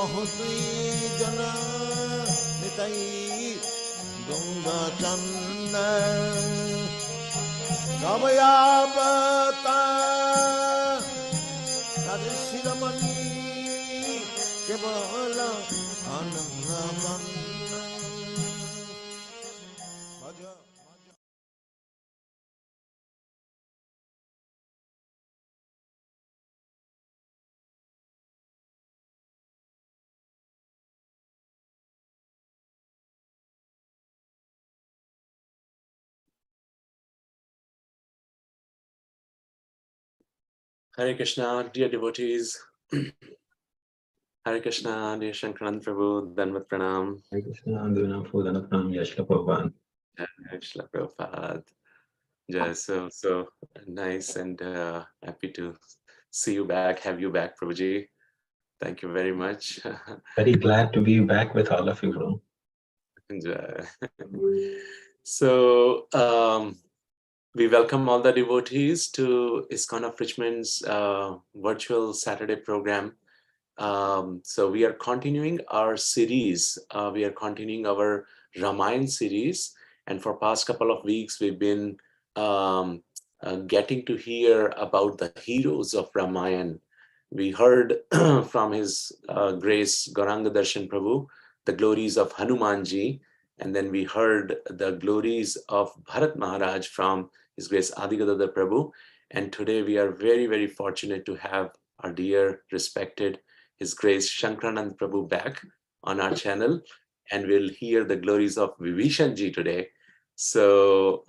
Mahutri Jana Nitai Gunga Chanda Kamayapata Kadishiramani Kevala Anandaman Hare Krishna, dear devotees. Hare Krishna, dear Shankaranand Prabhu, Danvat Pranam. Hare Krishna, Danvat Pranam, Yashla Prabhupada. Hare Krishna Prabhupada. Just so nice and happy to see you back, have you back, Prabhuji. Thank you very much. Very glad to be back with all of you, bro. So, we welcome all the devotees to ISKCON of Richmond's virtual Saturday program. So we are continuing our series. We are continuing our Ramayana series. And for past couple of weeks, we've been getting to hear about the heroes of Ramayana. We heard from His Grace Gauranga Darshan Prabhu, the glories of Hanumanji. And then we heard the glories of Bharat Maharaj from His Grace Adigadadar Prabhu. And today we are very, very fortunate to have our dear, respected His Grace Shankaranand Prabhu back on our channel, and we'll hear the glories of Vibhishana ji today. So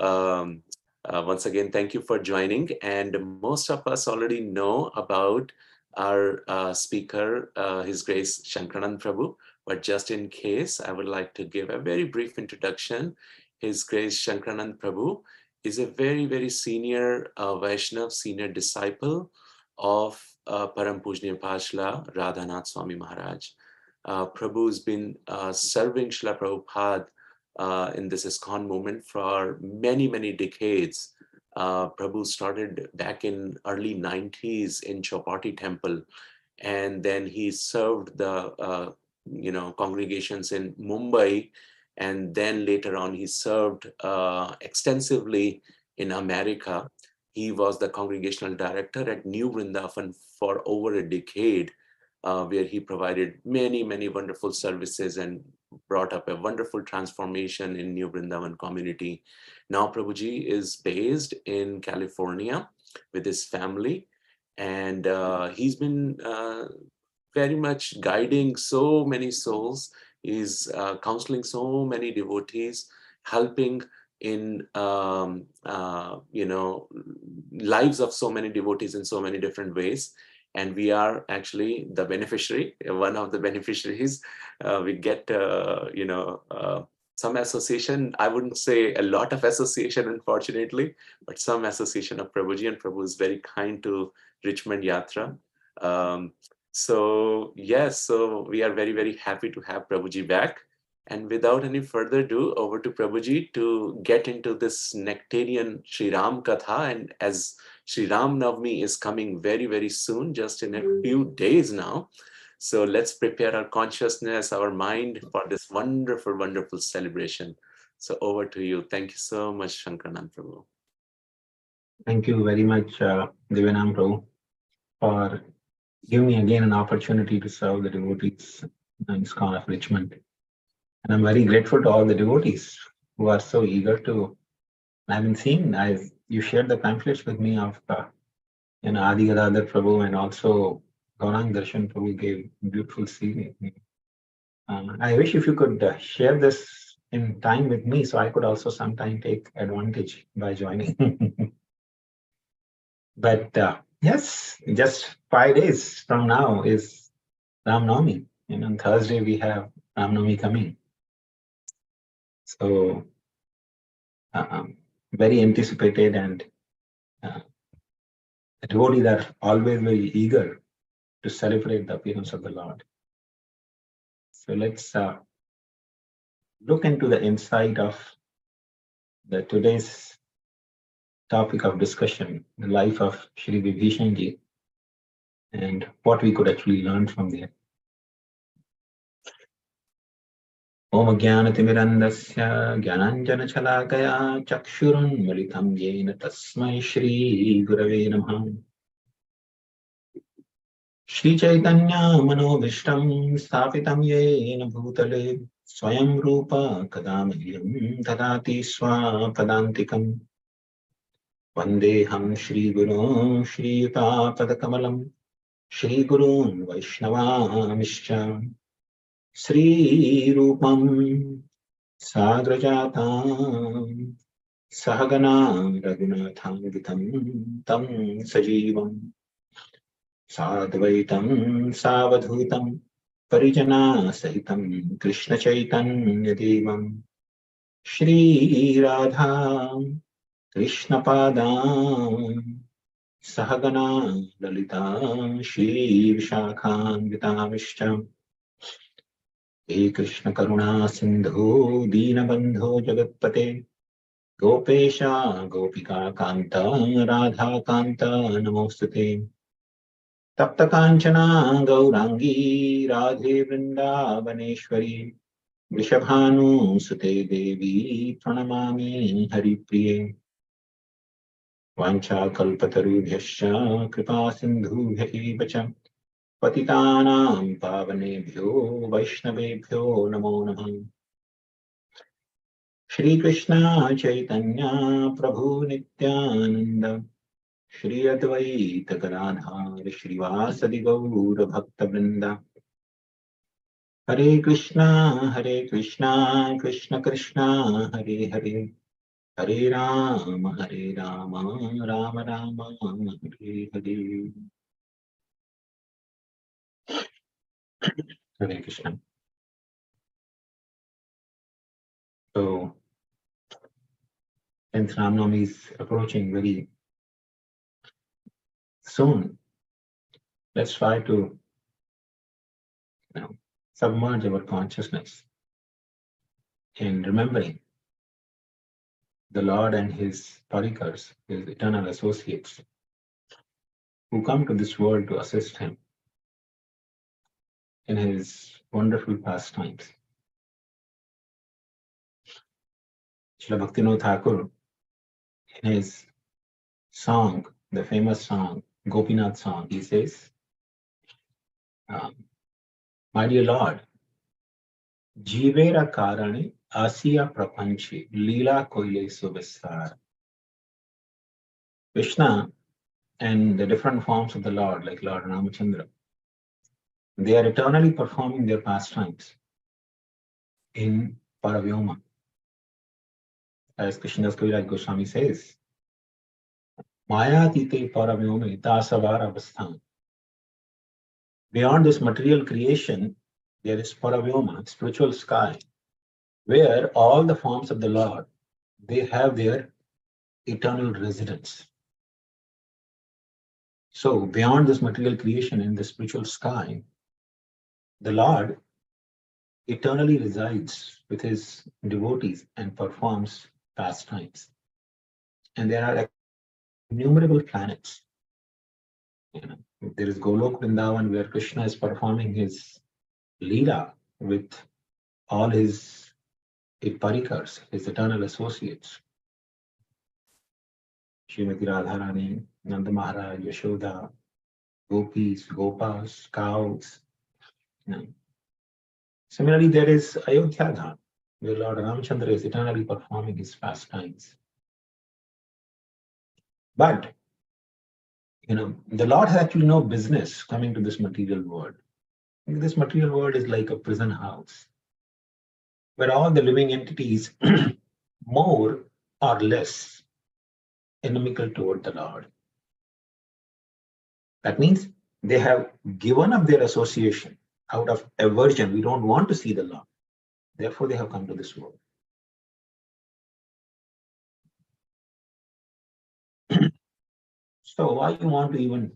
once again, thank you for joining. And most of us already know about our speaker, His Grace Shankaranand Prabhu, but just in case, I would like to give a very brief introduction. His Grace Shankaranand Prabhu is a very, very senior Vaishnav, senior disciple of Param Pujniya Pashla Radhanath Swami Maharaj. Prabhu's been serving Srila Prabhupada in this ISKCON movement for many, many decades. Prabhu started back in early 90s in Chowpatty Temple, and then he served the congregations in Mumbai, and then later on he served extensively in America. He was the congregational director at New Vrindavan for over a decade, where he provided many, many wonderful services and brought up a wonderful transformation in New Vrindavan community. Now Prabhuji is based in California with his family, and he's been very much guiding so many souls. He's counseling so many devotees, helping in lives of so many devotees in so many different ways. And we are actually the beneficiary, one of the beneficiaries. We get some association. I wouldn't say a lot of association, unfortunately, but some association of Prabhuji, and Prabhu is very kind to Richmond Yatra. So yes, so we are very, very happy to have Prabhuji back. And without any further ado, over to Prabhuji to get into this nectarian Sri Ram Katha. And as Sri Ram Navami is coming very, very soon, just in a few days now. So let's prepare our consciousness, our mind for this wonderful, wonderful celebration. So over to you. Thank you so much, Shankaranand Prabhu. Thank you very much, Divyanam Prabhu, for giving me again an opportunity to serve the devotees in ISKCON of Richmond. And I'm very grateful to all the devotees who are so eager to. I've been seeing, as you shared the pamphlets with me of Adi Gadadhar Prabhu, and also Gaurang Darshan Prabhu gave beautiful series. I wish if you could share this in time with me, so I could also sometime take advantage by joining. But yes, just 5 days from now is Ram Navami, and on Thursday we have Ram Navami coming. So very anticipated, and the devotees are always very eager to celebrate the appearance of the Lord. So let's look into the insight of the today's topic of discussion, the life of Shri Vibhishana ji, and what we could actually learn from there. Om Jnanatimirandasya Jnananjana Chakshurunmilitam Yena Tasmai Shri Gurave Namah. Shri Chaitanya Manobishtam Sthapitam Yena Bhutale Swayam Rupa Kadamahyam Tadati Swapadantikam Vandeham Shri Guru Shri Yuta Padakamalam Shri Gurun Vaishnavamishcha Sri Rupam Sagrajatam Sahagana Raghunathanvitam Tam Sajivam Sadvaitam Savadhutam Parijana Sahitam Krishna Chaitanya Devam Shri Radha Krishna Padam Sahagana Lalita Shri Vishakhanvitamishcha He Krishna Karuna Sindhu Deenabandho Jagatpate Gopesha Gopika Kanta Radha Kanta Namostute Tapta Kanchana Gaurangi Radhe Vrindavaneshwari Vrishabhanu Sute Devi Pranamami Haripriye Vancha Kalpatarubhyascha Kripa Sindhubhya Evacha Patitanam Pavanebhyo Vaishnavebhyo Namo Namah Shri Krishna Chaitanya Prabhu Nityananda Shri Advaita Gadadhar Shrivasadi Gaura Bhakta Vrinda Hare Krishna Krishna Krishna Hare Hare Hare Rama Rama Rama Hare Hare Hare Krishna. So, since Ramnavami is approaching very soon, let's try to submerge our consciousness in remembering the Lord and his parikars, his eternal associates, who come to this world to assist him in his wonderful pastimes. Srila Bhaktivinoda Thakur, in his song, the famous song, Gopinath song, he says, my dear Lord, Jivera Karani Asiya Prapanchi Leela Koile Subhistar. Krishna and the different forms of the Lord, like Lord Ramachandra, they are eternally performing their pastimes in Paravyoma. As Krishnadas Kaviraj Goswami says, Maya Tite Paravyome Tasavara Avasthan. Beyond this material creation, there is Paravyoma, spiritual sky, where all the forms of the Lord, they have their eternal residence. So beyond this material creation in the spiritual sky, the Lord eternally resides with his devotees and performs pastimes. And there are innumerable planets. There is Golok Vrindavan, where Krishna is performing his Leela with all his parikars, his eternal associates. Srimati Radharani, Nanda Maharaj, Yashoda, Gopis, Gopas, cows. Similarly, there is Ayodhya Dham, where Lord Ramchandra is eternally performing his pastimes. But, the Lord has actually no business coming to this material world. This material world is like a prison house, where all the living entities, more or less, inimical toward the Lord. That means they have given up their association out of aversion. We don't want to see the Lord. Therefore, they have come to this world. So why you want to even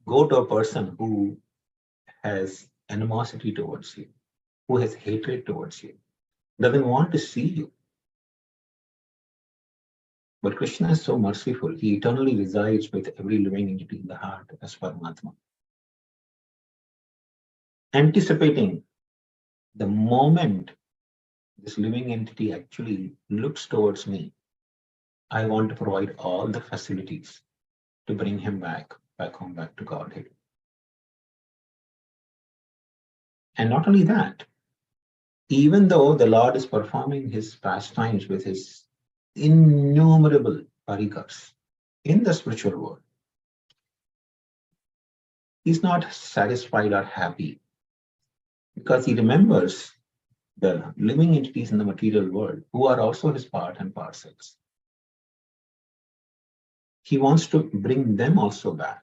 go to a person who has animosity towards you, who has hatred towards you, doesn't want to see you? But Krishna is so merciful. He eternally resides with every living entity in the heart as Paramatma. Anticipating the moment this living entity actually looks towards me, I want to provide all the facilities to bring him back home, back to Godhead. And not only that, even though the Lord is performing his pastimes with his innumerable parikars in the spiritual world, he's not satisfied or happy because he remembers the living entities in the material world who are also his part and parcels. He wants to bring them also back,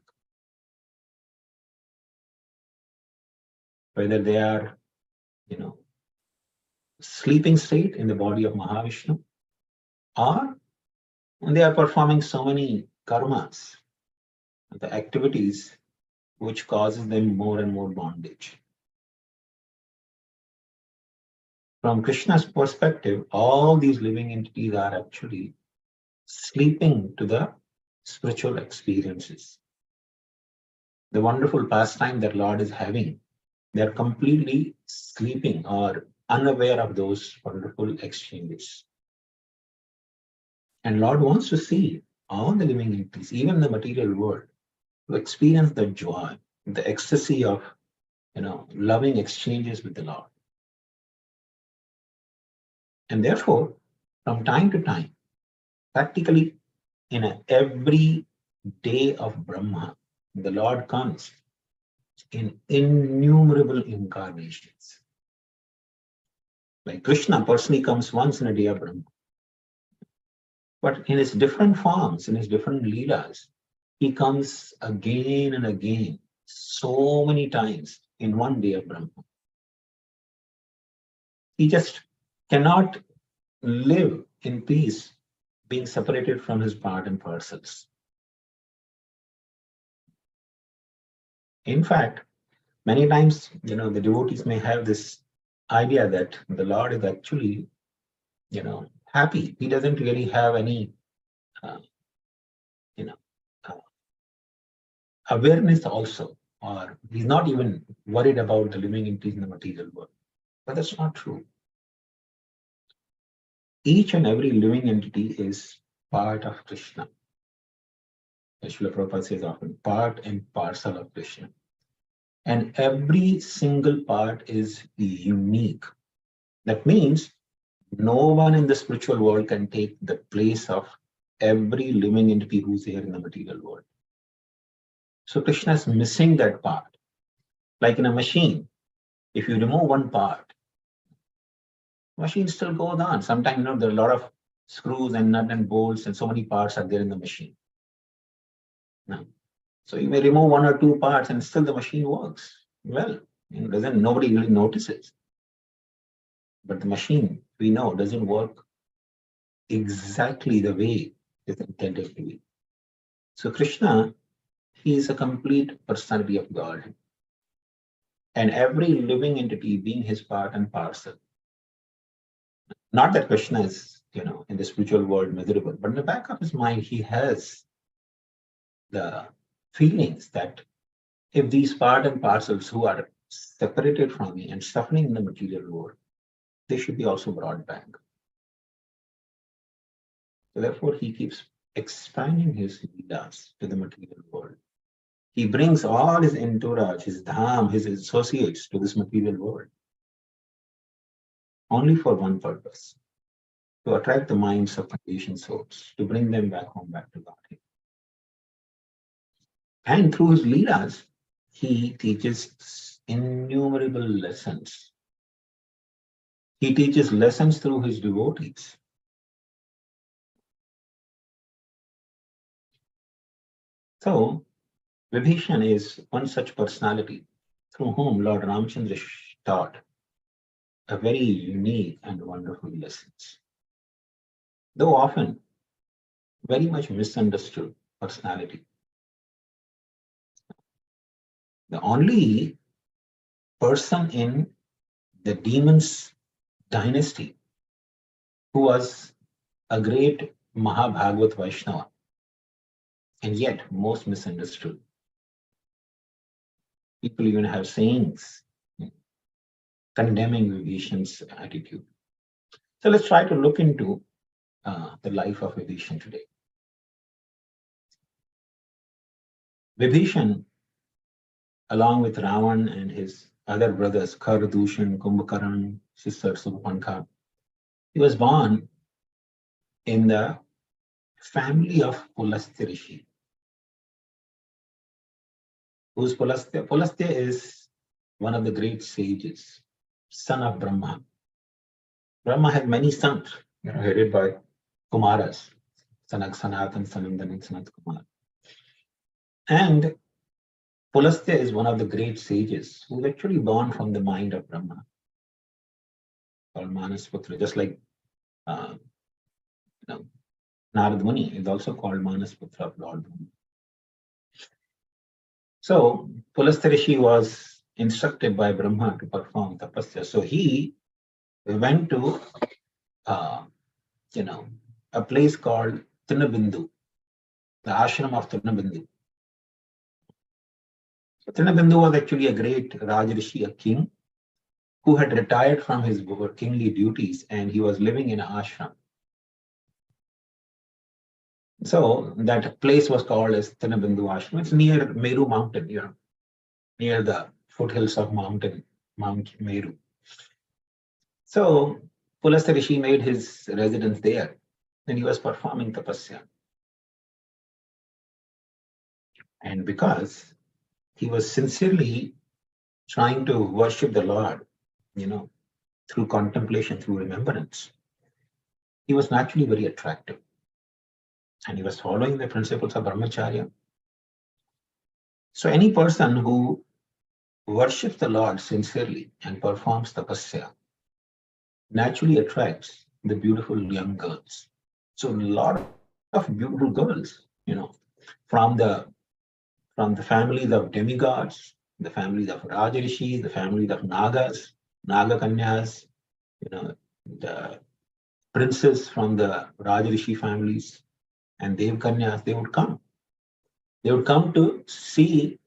whether they are, sleeping state in the body of Mahavishnu, or they are performing so many karmas, the activities which causes them more and more bondage. From Krishna's perspective, all these living entities are actually sleeping to the spiritual experiences. The wonderful pastime that Lord is having, they are completely sleeping or unaware of those wonderful exchanges. And Lord wants to see all the living entities, even the material world, to experience the joy, the ecstasy of loving exchanges with the Lord. And therefore, from time to time, practically in every day of Brahma, the Lord comes in innumerable incarnations. Like Krishna personally comes once in a day of Brahma. But in his different forms, in his different leelas, he comes again and again, so many times in one day of Brahma. He just cannot live in peace being separated from his part and parcels. In fact, many times, the devotees may have this idea that the Lord is actually, happy. He doesn't really have any, awareness also, or he's not even worried about the living entities in the material world. But that's not true. Each and every living entity is part of Krishna. As Srila Prabhupada says often, part and parcel of Krishna. And every single part is unique. That means no one in the spiritual world can take the place of every living entity who's here in the material world. So Krishna is missing that part. Like in a machine, if you remove one part, machine still goes on. Sometimes there are a lot of screws and nut and bolts and so many parts are there in the machine. Now, so you may remove one or two parts and still the machine works well. Nobody really notices. But the machine, we know, doesn't work exactly the way it's intended to be. So Krishna, he is a complete personality of God. And every living entity being his part and parcel. Not that Krishna is, in the spiritual world miserable, but in the back of his mind, he has the feelings that if these part and parcels who are separated from me and suffering in the material world, they should be also brought back. So therefore, he keeps expanding his leelas to the material world. He brings all his entourage, his dham, his associates to this material world. Only for one purpose, to attract the minds of conditioned souls, to bring them back home, back to Godhead. And through his leelas, he teaches innumerable lessons. He teaches lessons through his devotees. So, Vibhishana is one such personality through whom Lord Ramchandra taught a very unique and wonderful lessons. Though often very much misunderstood personality. The only person in the demons dynasty who was a great Mahabhagavat Vaishnava, and yet most misunderstood. People even have sayings. condemning Vibhishana's attitude. So let's try to look into the life of Vibhishana today. Vibhishana, along with Ravan and his other brothers, Kar, Dushan, Kumbhakaran, sister Subhankha, he was born in the family of Pulastya Rishi. Who's Pulastya? Pulastya is one of the great sages, son of Brahma. Brahma had many sons, headed by Kumaras, Sanat, Sanatan, Sanandan, and Sanat Kumar. And Pulastya is one of the great sages who was actually born from the mind of Brahma, called Manasputra, just like Narad Muni is also called Manasputra of Lord Brahma. So Pulastya Rishi was instructed by Brahma to perform tapasya. So he went to a place called Trinabindu, the ashram of Trinabindu. So Trinabindu was actually a great Rajrishi, a king, who had retired from his kingly duties and he was living in an ashram. So that place was called as Trinabindu Ashram. It's near Meru mountain, near the foothills of Mount Meru. So Pulastya Rishi made his residence there and he was performing tapasya. And because he was sincerely trying to worship the Lord, through contemplation, through remembrance, he was naturally very attractive. And he was following the principles of brahmacharya. So any person who worships the Lord sincerely and performs tapasya naturally attracts the beautiful young girls. So a lot of beautiful girls, from the families of demigods, the families of Rajarishis, the families of Nagas, Naga Kanyas, the princes from the Rajarishi families and Dev Kanyas, they would come. They would come to see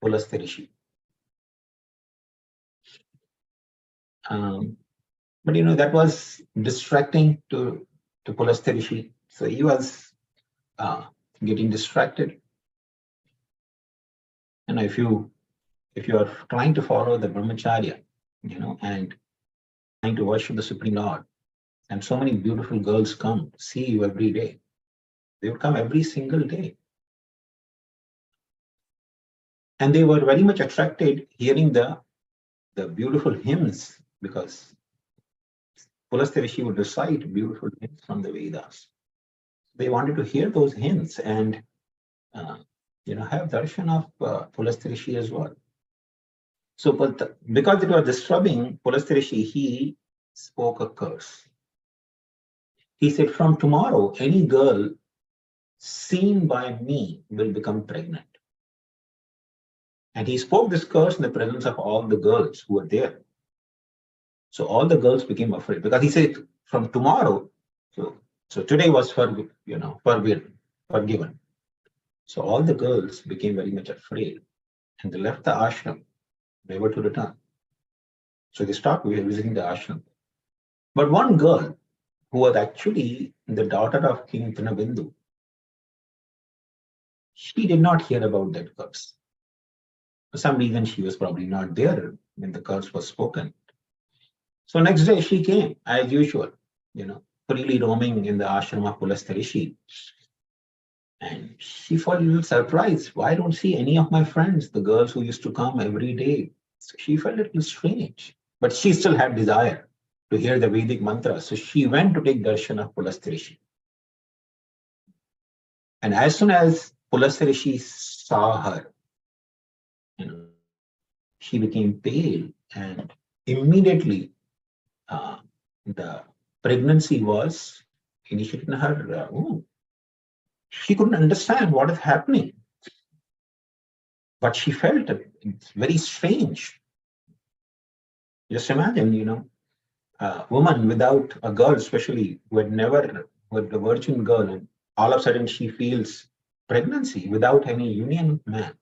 Pulastya Rishi. But that was distracting to Pulastya Rishi. So he was getting distracted. And if you are trying to follow the brahmacharya, and trying to worship the Supreme Lord, and so many beautiful girls come see you every day. They would come every single day. And they were very much attracted hearing the beautiful hymns, because Pulastya Rishi would recite beautiful hymns from the Vedas. They wanted to hear those hymns and have darshan of Pulastya Rishi as well. So, but because it was disturbing Pulastya Rishi, he spoke a curse. He said, "From tomorrow, any girl seen by me will become pregnant." And he spoke this curse in the presence of all the girls who were there. So all the girls became afraid, because he said, "From tomorrow," so today was forgiven. So all the girls became very much afraid and they left the ashram, never to return. So they stopped visiting the ashram. But one girl, who was actually the daughter of King Trinabindu, she did not hear about that curse. For some reason, she was probably not there when the curse was spoken. So next day she came as usual, freely roaming in the ashram of Pulastya Rishi. And she felt a little surprised. Why don't see any of my friends, the girls who used to come every day? So she felt a little strange, but she still had desire to hear the Vedic mantra. So she went to take darshan of Pulastya Rishi. And as soon as Pulastya Rishi saw her, she became pale, and immediately the pregnancy was initiated in her womb. She couldn't understand what is happening, but she felt it's very strange. Just imagine, a woman without a girl, especially who had never with a virgin girl, and all of a sudden she feels pregnancy without any union with man.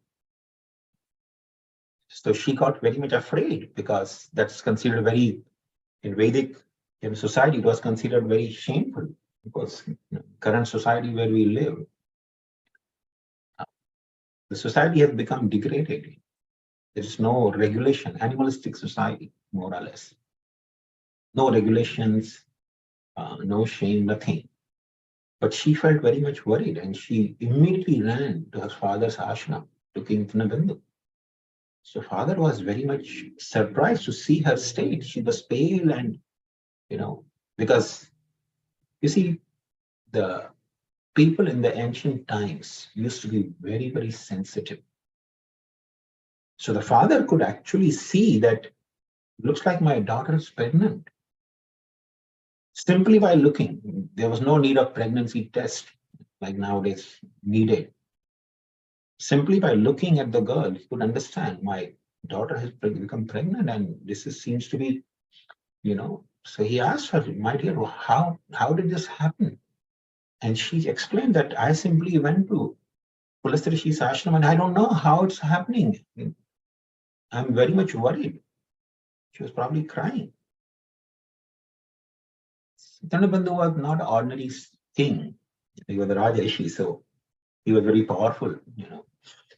So she got very much afraid because that's considered very, in Vedic society, it was considered very shameful because current society where we live, the society has become degraded. There is no regulation, animalistic society, more or less. No regulations, no shame, nothing. But she felt very much worried and she immediately ran to her father's ashram, to King Trinabandhu. So father was very much surprised to see her state. She was pale and, because you see, the people in the ancient times used to be very, very sensitive. So the father could actually see that looks like my daughter is pregnant. Simply by looking, there was no need of pregnancy test like nowadays needed. Simply by looking at the girl, he could understand my daughter has become pregnant and seems to be, So he asked her, my dear, how did this happen? And she explained that I simply went to Pulasthrishi's ashram and I don't know how it's happening. I'm very much worried. She was probably crying. Trinabandhu was not an ordinary king. He was a Rajarishi, so he was very powerful,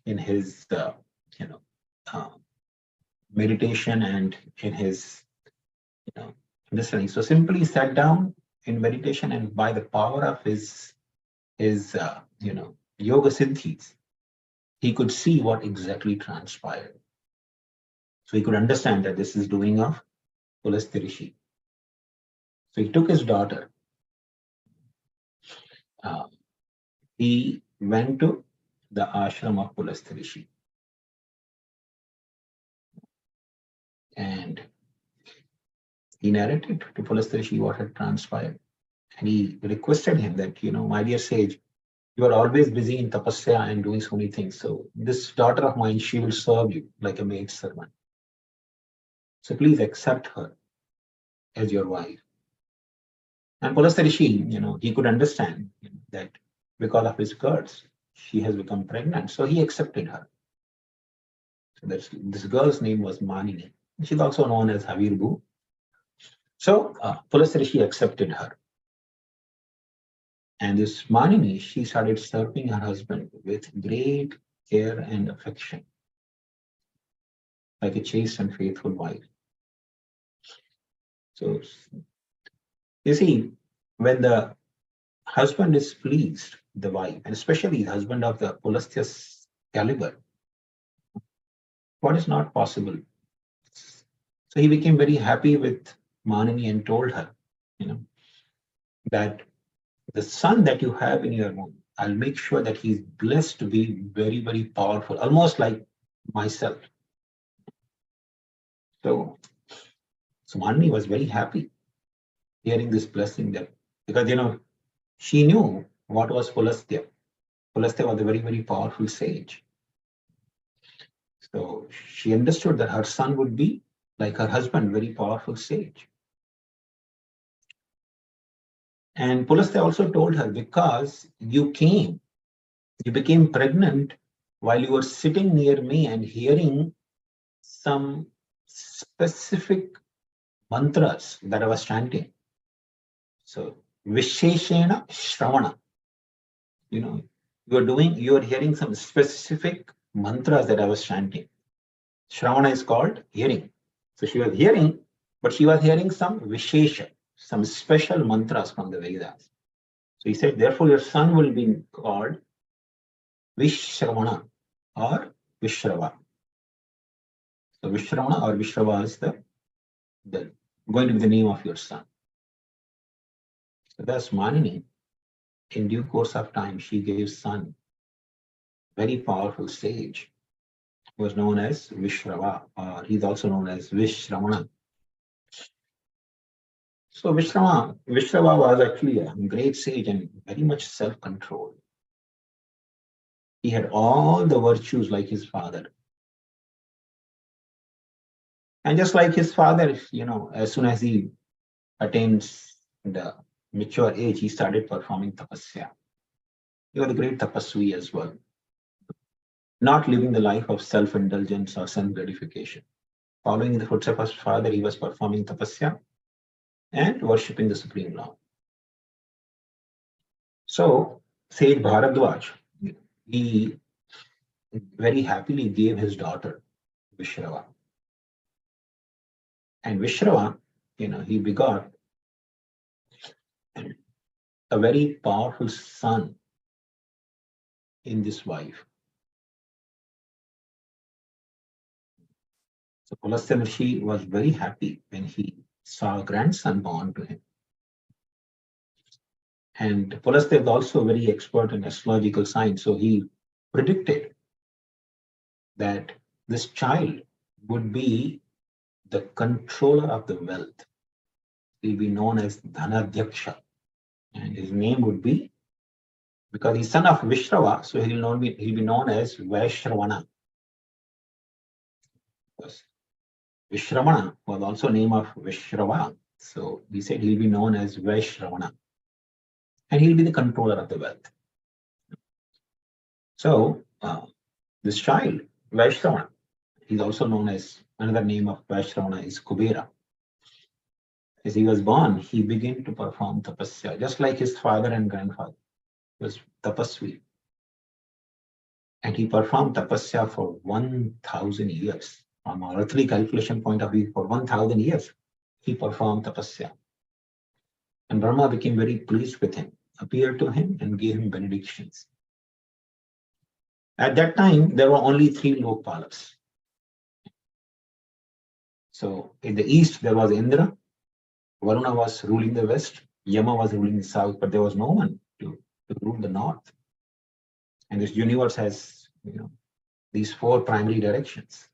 in his, uh, meditation and in his, understanding. So simply sat down in meditation and by the power of his yoga siddhis, he could see what exactly transpired. So he could understand that this is doing of Pulasthi Rishi. So he took his daughter. He went to the ashram of Pulasthi Rishi. And he narrated to Pulasthi Rishi what had transpired. And he requested him that, my dear sage, you are always busy in tapasya and doing so many things. So this daughter of mine, she will serve you like a maid servant. So please accept her as your wife. And Pulasthi Rishi, he could understand that because of his curse, she has become pregnant. So he accepted her. So this girl's name was Manini. She's also known as Havirbu. So Pulasthi Rishi accepted her. And this Manini, she started serving her husband with great care and affection, like a chaste and faithful wife. So you see, when the husband is pleased, the wife, and especially the husband of the Pulastya's caliber, what is not possible? So he became very happy with Manini and told her, that the son that you have in your womb, I'll make sure that he's blessed to be very, very powerful, almost like myself. So Manini was very happy hearing this blessing there, because she knew what was Pulastya. Pulastya was a very, very powerful sage. So she understood that her son would be like her husband, very powerful sage. And Pulastya also told her, because you became pregnant while you were sitting near me and hearing some specific mantras that I was chanting. So Visheshena Shravana. You are hearing some specific mantras that I was chanting. Shravana is called hearing. So she was hearing, but she was hearing some Vishesha, some special mantras from the Vedas. So he said, therefore your son will be called Vishravana or Vishrava. So Vishravana or Vishrava is the going to be the name of your son. So thus Manini, in due course of time, she gave son, very powerful sage, who was known as Vishrava, or he's also known as Vishramana. So Vishrava was actually a great sage and very much self-controlled. He had all the virtues like his father. And just like his father, as soon as he attains the mature age, he started performing tapasya. He was a great tapasvi as well. not living the life of self-indulgence or self-gratification. Following in the footsteps of his father, he was performing tapasya and worshipping the Supreme Lord. So, Sage Bharadwaj, he very happily gave his daughter, Vishrava. And Vishrava, he begot a very powerful son in this wife. So Pulastya Rishi was very happy when he saw a grandson born to him. And Pulastya was also very expert in astrological science, so he predicted that this child would be the controller of the wealth. He'll be known as Dhanadyaksha. And his name would be, because he's son of Vishrava, so he'll be known as Vaishravana. Vishramana was also name of Vishrava. So we said he'll be known as Vaishravana. And he'll be the controller of the wealth. So this child, Vaishravana, he's also known as, another name of Vaishravana is Kubera. As he was born, he began to perform tapasya, just like his father and grandfather. He was tapasvi. And he performed tapasya for 1,000 years. From our earthly calculation point of view, for 1,000 years, he performed tapasya. And Brahma became very pleased with him, appeared to him and gave him benedictions. At that time, there were only 3 Lokpalas. So in the east, there was Indra, Varuna was ruling the west, Yama was ruling the south, but there was no one to rule the north. And this universe has, these 4 primary directions.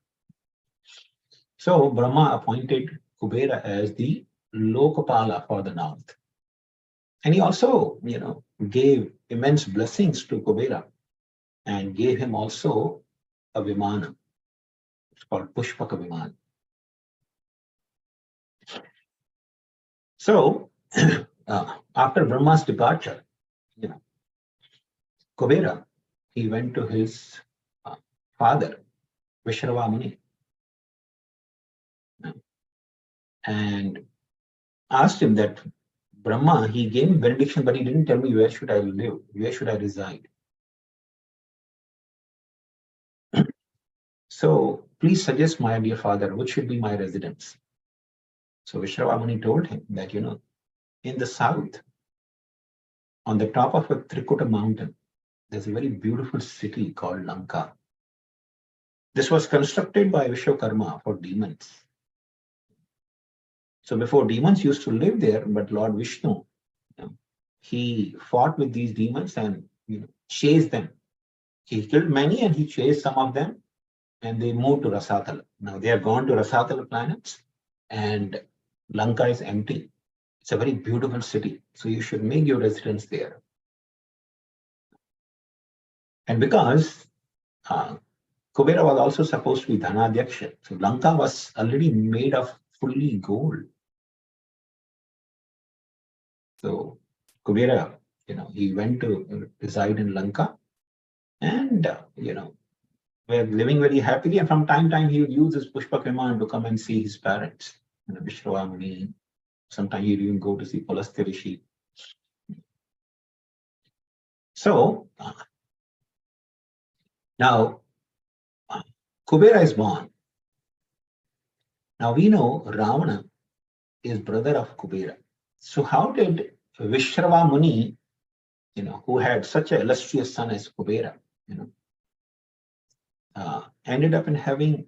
So Brahma appointed Kubera as the Lokapala for the north. And he also, gave immense blessings to Kubera and gave him also a Vimana. It's called Pushpaka Vimana. So after Brahma's departure, Kubera, he went to his father, Vishrava Muni, and asked him that Brahma, he gave me benediction, but he didn't tell me where should I live, where should I reside. So please suggest, my dear father, which should be my residence. So Vishrava Muni told him that, in the south, on the top of a Trikuta mountain, there's a very beautiful city called Lanka. This was constructed by Vishwakarma for demons. So before, demons used to live there, but Lord Vishnu, he fought with these demons and chased them. He killed many and he chased some of them, and they moved to Rasatala. Now they are gone to Rasatala planets, and Lanka is empty. It's a very beautiful city, so you should make your residence there. And because Kubera was also supposed to be Dhanadyaksha, so Lanka was already made of fully gold. So Kubera, he went to reside in Lanka, and were living very happily. And from time to time, he would use his Pushpak Viman to come and see his parents, Vishrava Muni. Sometimes he'd even go to see Pulastya Rishi. So now Kubera is born. Now we know Ravana is brother of Kubera. So how did Vishrava Muni, who had such an illustrious son as Kubera, ended up in having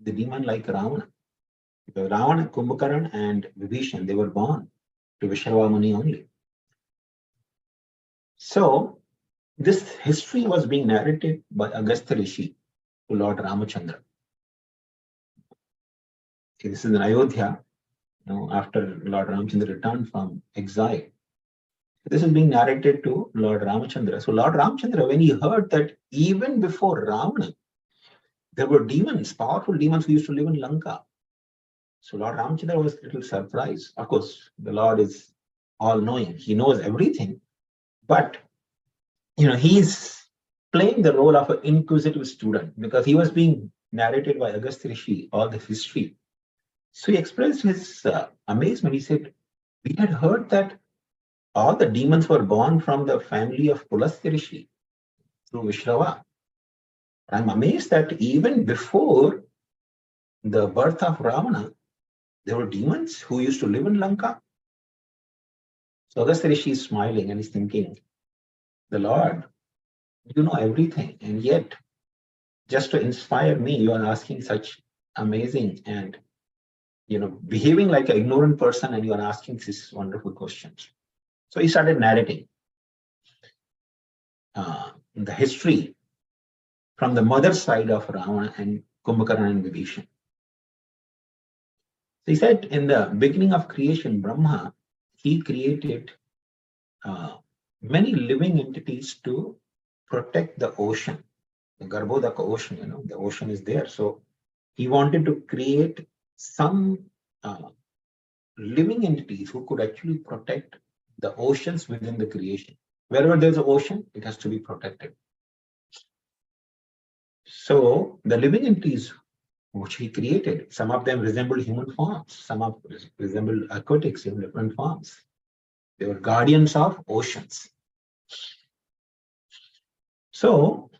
the demon like Ravana? Because Ravana, Kumbhakaran and Vibhishana, they were born to Vishrava Muni only. So this history was being narrated by Agastya Rishi to Lord Ramachandra. Okay, this is in Ayodhya, after Lord Ramachandra returned from exile. This is being narrated to Lord Ramachandra. So Lord Ramachandra, when he heard that even before Ravana, there were demons, powerful demons who used to live in Lanka. So Lord Ramachandra was a little surprised. Of course, the Lord is all-knowing. He knows everything. But, he's playing the role of an inquisitive student because he was being narrated by Agastya Rishi all the history. So he expressed his amazement. He said, "We had heard that all the demons were born from the family of Pulasya Rishi through Vishrava. I'm amazed that even before the birth of Ravana, there were demons who used to live in Lanka." So Agastya Rishi is smiling and he's thinking, "The Lord, you know everything, and yet just to inspire me, you are asking such amazing and behaving like an ignorant person, and you are asking these wonderful questions." So he started narrating the history from the mother side of Ravana and Kumbhakarna and Vibhishana. So he said, in the beginning of creation, Brahma, he created many living entities to protect the ocean, the Garbhodaka ocean, the ocean is there. So he wanted to create some living entities who could actually protect the oceans within the creation. Wherever there's an ocean, it has to be protected. So the living entities which he created, some of them resembled human forms, some of resembled aquatics in different forms. They were guardians of oceans. So,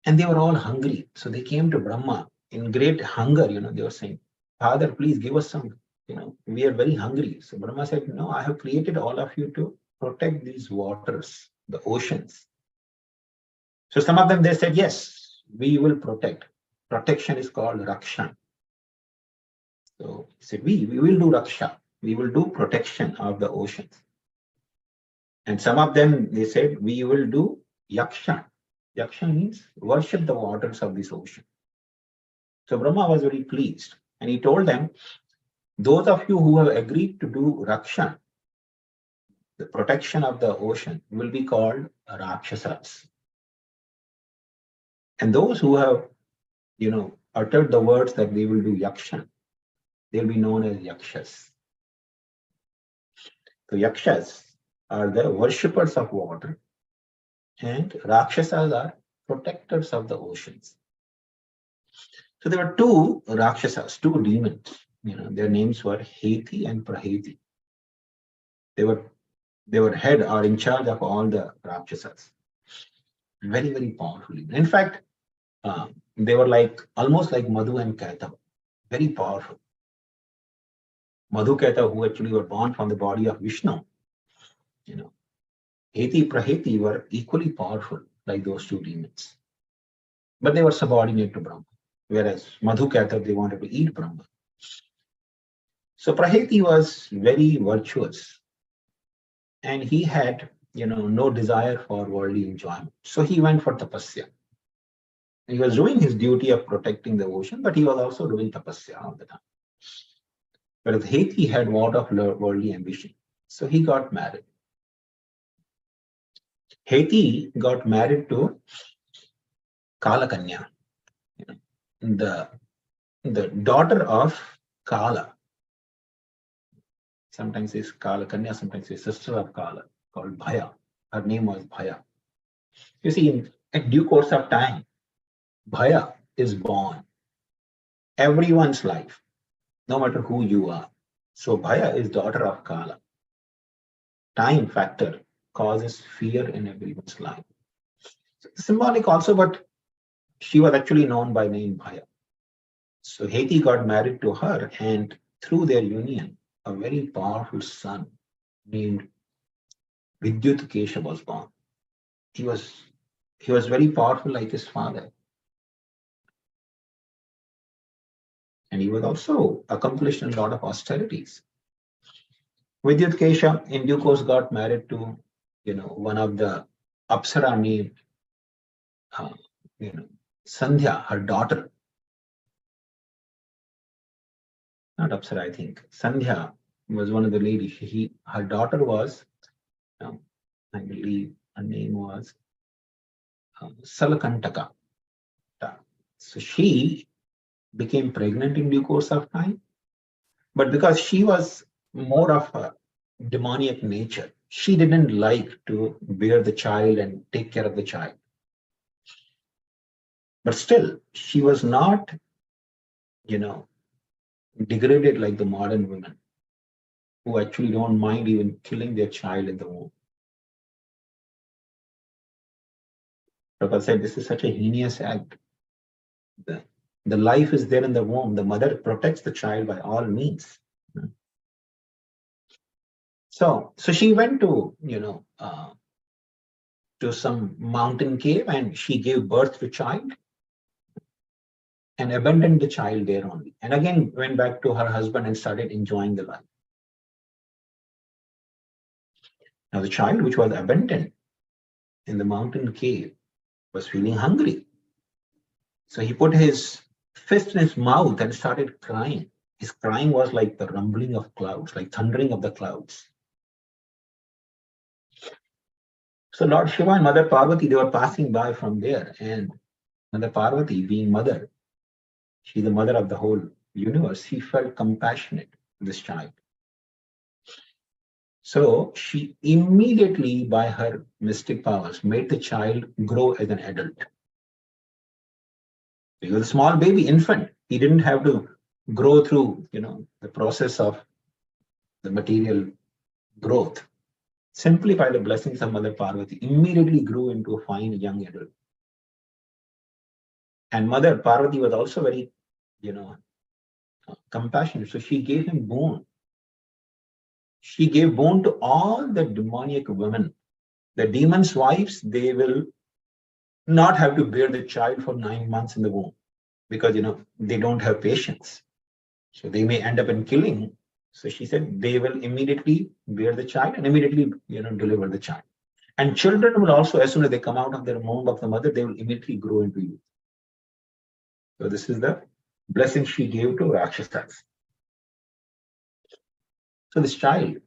and they were all hungry. So they came to Brahma in great hunger, they were saying, "Father, please give us some, we are very hungry." So Brahma said, "No, I have created all of you to protect these waters, the oceans." So some of them, they said, "Yes, we will protect." Protection is called Rakshan. So he said, we will do Raksha. We will do protection of the oceans. And some of them, they said, "We will do Yakshan." Yakshan means worship the waters of this ocean. So Brahma was very pleased. And he told them, "Those of you who have agreed to do Rakshan, the protection of the ocean, will be called Rakshasas. And those who have, uttered the words that they will do Yakshan, they'll be known as Yakshas." So Yakshas are the worshippers of water, and Rakshasas are protectors of the oceans. So there were two Rakshasas, two demons. Their names were Heti and Praheti. They were head or in charge of all the Rakshasas. Very, very powerful. In fact, they were almost like Madhu and Kaitava, very powerful. Madhu, Kaitava, who actually were born from the body of Vishnu, Heti, Praheti were equally powerful like those two demons. But they were subordinate to Brahma, whereas Madhu, Kaitava, they wanted to eat Brahma. So Praheti was very virtuous, and he had, no desire for worldly enjoyment. So he went for tapasya. He was doing his duty of protecting the ocean, but he was also doing tapasya all the time. Whereas Heti had lot of worldly ambition. So he got married. Heti got married to Kalakanya, the daughter of Kala. Sometimes it's Kalakanya, sometimes it's sister of Kala, called Bhaya. Her name was Bhaya. You see, in due course of time, Bhaya is born. Everyone's life, no matter who you are. So Bhaya is daughter of Kala. Time factor causes fear in everyone's life. Symbolic also, but she was actually known by name Bhaya. So Heti got married to her, and through their union, a very powerful son named Vidyutkesha was born. He was very powerful like his father. And he was also accomplished in a lot of austerities. Vidyutkesha in due course got married to, one of the Apsara named, Sandhya, her daughter. Not Apsara, I think. Sandhya was one of the ladies. Her daughter was, I believe her name was Salakantaka. So she became pregnant in due course of time. But because she was more of a demoniac nature, she didn't like to bear the child and take care of the child. But still, she was not, degraded like the modern women who actually don't mind even killing their child in the womb. Prabhupada said this is such a heinous act. The life is there in the womb. The mother protects the child by all means. So she went to, to some mountain cave and she gave birth to child and abandoned the child there only. And again went back to her husband and started enjoying the life. Now the child which was abandoned in the mountain cave was feeling hungry. So he put his fist in his mouth and started crying. His crying was like the rumbling of clouds, like thundering of the clouds. So Lord Shiva and Mother Parvati, they were passing by from there, and Mother Parvati, being mother, she's the mother of the whole universe, she felt compassionate for this child. So she immediately, by her mystic powers, made the child grow as an adult. He was a small baby, infant. He didn't have to grow through, the process of the material growth. Simply by the blessings of Mother Parvati, immediately grew into a fine young adult. And Mother Parvati was also very, compassionate. So she gave him boon. She gave boon to all the demoniac women. The demons' wives, they will not have to bear the child for 9 months in the womb because, they don't have patience. So they may end up in killing. So she said they will immediately bear the child and immediately, deliver the child. And children will also, as soon as they come out of their womb of the mother, they will immediately grow into youth. So this is the blessing she gave to Rakshasas. So this child,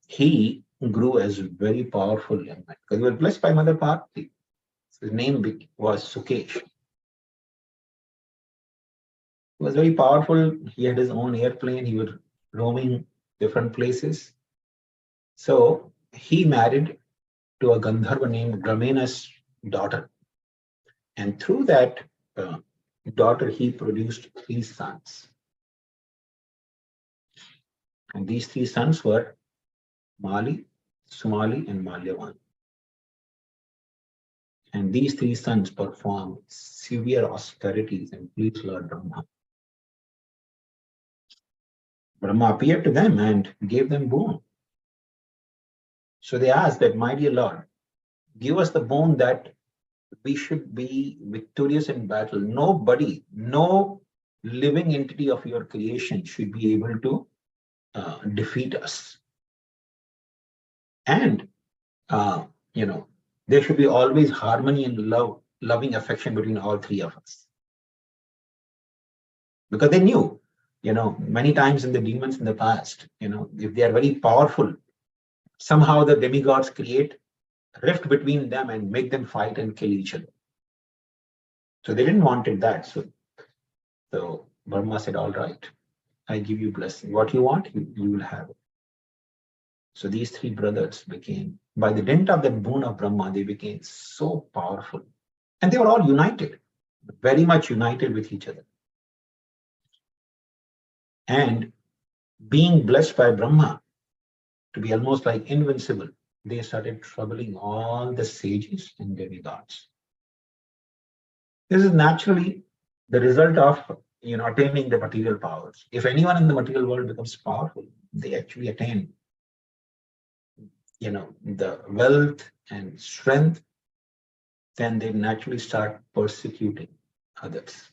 he grew as a very powerful young man because he was blessed by Mother Parvati. So his name was Sukesh. He was very powerful. He had his own airplane. He was roaming different places. So he married to a Gandharva named Brahmena's daughter. And through that daughter, he produced 3 sons. And these 3 sons were Mali, Sumali, and Malyavan. And these 3 sons performed severe austerities and pleased Lord Brahma. Brahma appeared to them and gave them boon. So they asked that, my dear Lord, give us the boon that we should be victorious in battle. Nobody, no living entity of your creation should be able to defeat us. And, there should be always harmony and love, loving affection between all 3 of us. Because they knew, many times in the demons in the past, if they are very powerful, somehow the demigods create a rift between them and make them fight and kill each other. So they didn't want it that. So Brahma said, all right, I give you blessing. What you want, you will have it. So these 3 brothers became, by the dint of the boon of Brahma, they became so powerful. And they were all united, very much united with each other. And being blessed by Brahma to be almost like invincible, they started troubling all the sages and demigods. This is naturally the result of attaining the material powers. If anyone in the material world becomes powerful, they actually attain the wealth and strength, then they naturally start persecuting others.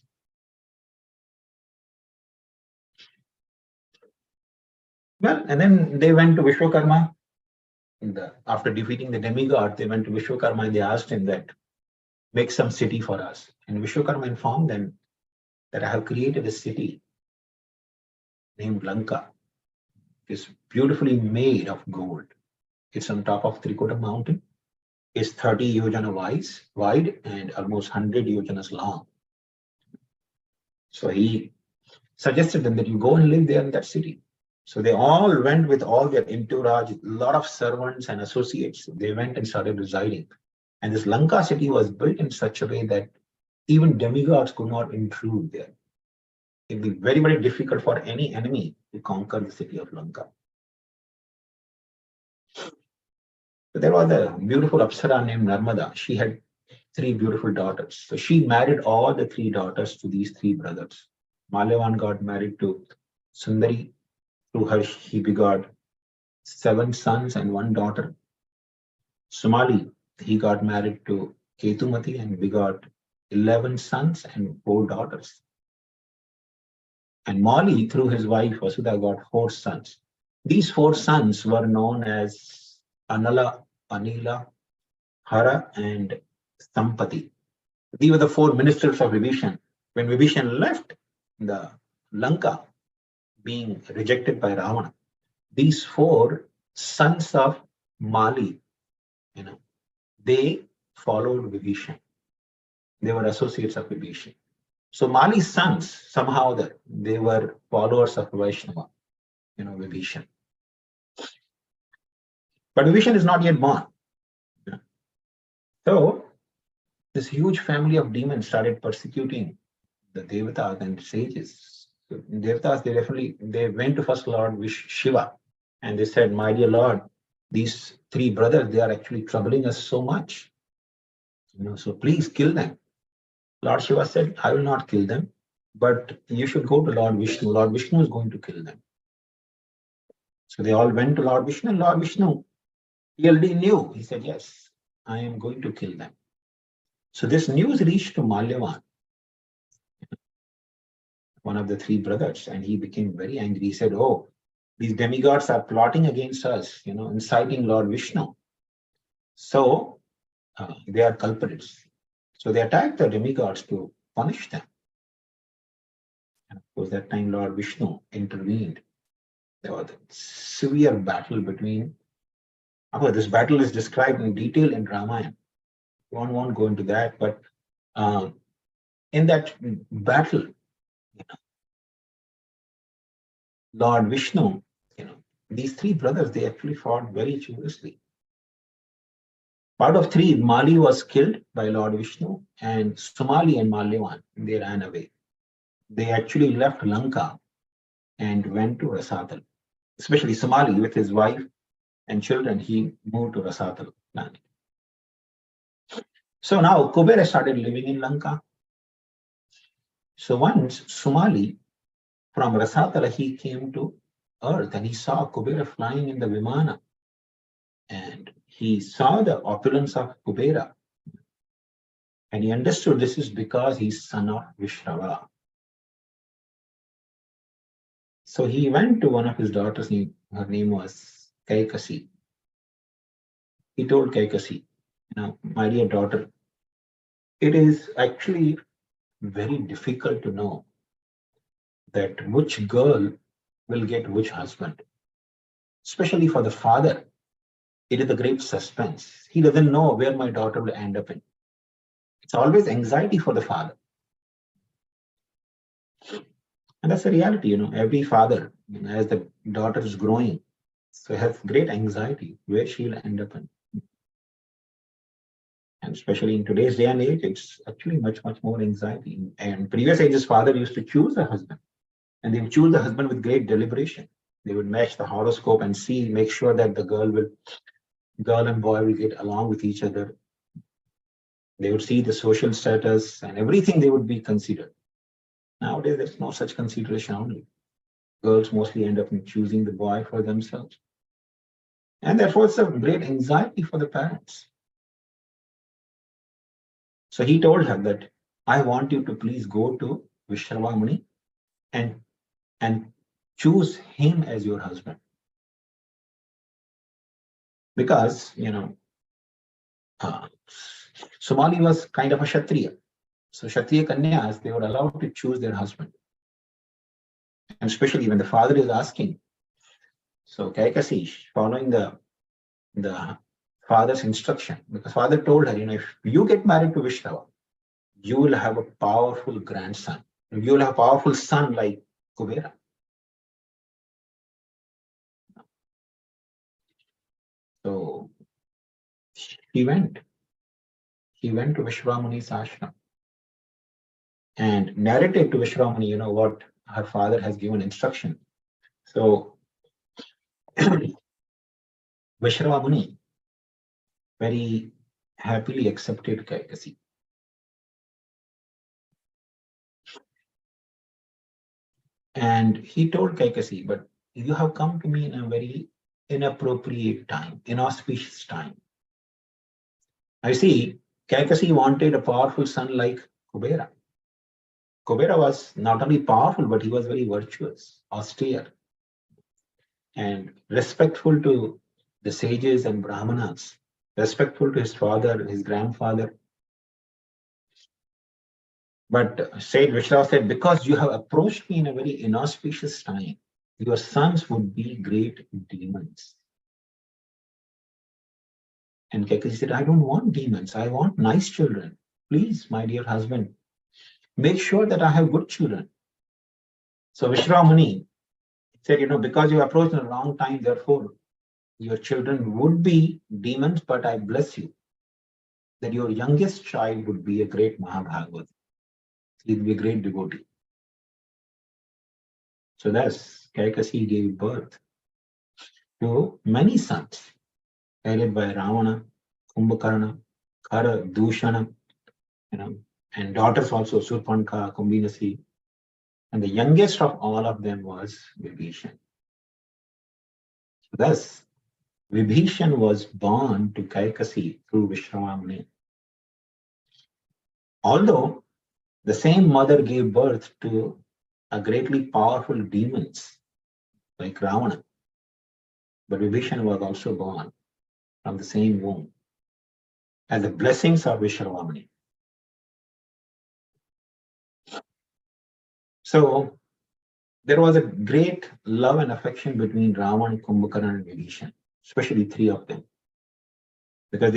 Well, and then they went to Vishwakarma. After defeating the demigod, they went to Vishwakarma and they asked him that, make some city for us. And Vishwakarma informed them that I have created a city named Lanka. It's beautifully made of gold. It's on top of Trikota mountain. It's 30 yojana wide and almost 100 yojanas long. So he suggested them that you go and live there in that city. So they all went with all their entourage, a lot of servants and associates. They went and started residing. And this Lanka city was built in such a way that even demigods could not intrude there. It'd be very, very difficult for any enemy to conquer the city of Lanka. So there was a beautiful Apsara named Narmada. She had 3 beautiful daughters. So she married all the 3 daughters to these 3 brothers. Malyavan got married to Sundari. Through her, he begot 7 sons and 1 daughter. Sumali, he got married to Ketumati and begot 11 sons and 4 daughters. And Mali, through his wife Vasudha, got 4 sons. These 4 sons were known as Anala, Anila, Hara, and Sampati. These were the 4 ministers of Vibhishana. When Vibhishana left the Lanka, being rejected by Ravana, these 4 sons of Mali, they followed Vibhishana. They were associates of Vibhishana. So Mali's sons, somehow they were followers of Vaishnava, Vibhishana. But Vibhishana is not yet born. So this huge family of demons started persecuting the Devatas and sages. So Devatas, they went to first Lord Shiva and they said, "My dear Lord, these 3 brothers, they are actually troubling us so much. So please kill them." Lord Shiva said, "I will not kill them, but you should go to Lord Vishnu. Lord Vishnu is going to kill them." So they all went to Lord Vishnu, and Lord Vishnu, he already knew. He said, "Yes, I am going to kill them." So this news reached to Malyavan, one of the 3 brothers, and he became very angry. He said, "Oh, these demigods are plotting against us, inciting Lord Vishnu. So they are culprits." So they attacked the demigods to punish them. And of course, that time Lord Vishnu intervened. There was a severe battle between. This battle is described in detail in Ramayana. One won't go into that, but in that battle, Lord Vishnu, these 3 brothers, they actually fought very furiously. Out of 3, Mali was killed by Lord Vishnu, and Sumali and Malyavan, they ran away. They actually left Lanka and went to Rasatal. Especially Sumali, with his wife and children, he moved to Rasatal planet. So now Kubera started living in Lanka. So once Sumali, from Rasatala, he came to earth and he saw Kubera flying in the Vimana. And he saw the opulence of Kubera. And he understood this is because he's son of Vishrava. So he went to one of his daughters, her name was Kaikasi. He told Kaikasi, "My dear daughter, it is actually very difficult to know that which girl will get which husband. Especially for the father, it is a great suspense. He doesn't know where my daughter will end up in. It's always anxiety for the father." And that's the reality, every father, as the daughter is growing, so has great anxiety where she'll end up in. And especially in today's day and age, it's actually much, much more anxiety. And previous ages, father used to choose a husband, and they would choose the husband with great deliberation. They would match the horoscope and make sure that the girl and boy will get along with each other. They would see the social status and everything they would be considered. Nowadays, there's no such consideration only. Girls mostly end up choosing the boy for themselves. And therefore, it's a great anxiety for the parents. So he told her that, "I want you to please go to Vishrava Muni and choose him as your husband." Because, Somali was kind of a Kshatriya. So Kshatriya Kanyas, they were allowed to choose their husband. And especially when the father is asking. So Kaikasi, following the father's instruction, because father told her, if you get married to Vishrava, you will have a powerful grandson. You will have a powerful son like Kubera. So he went to Vishwamuni's ashram. and narrated to Vishramani, what her father has given instruction. So Vishramani very happily accepted Kaikasi. And he told Kaikasi, but you have come to me in a very inappropriate time, inauspicious time. I see, Kaikasi wanted a powerful son like Kubera. Kubera was not only powerful, but he was very virtuous, austere, and respectful to the sages and Brahmanas, respectful to his father, his grandfather. But said Vishra said, because you have approached me in a very inauspicious time, your sons would be great demons. And Kaikasi said, I don't want demons. I want nice children. Please, my dear husband, make sure that I have good children. So Vishramani said, because you approached in the wrong time, therefore, your children would be demons, but I bless you that your youngest child would be a great Mahabhagavat. He would be a great devotee. So thus, Kaikasi gave birth to many sons, headed by Ravana, Kumbhakarna, Khara, Dushana, and daughters also, Surpanka, Kumbhinasi. And the youngest of all of them was Vibhishana. Thus, Vibhishana was born to Kaikasi through Vishramani. Although the same mother gave birth to a greatly powerful demons like Ravana, but Vibhishana was also born from the same womb as the blessings of Vishramani. So there was a great love and affection between Ravana, Kumbhakarna, and Vibhishana, especially three of them, because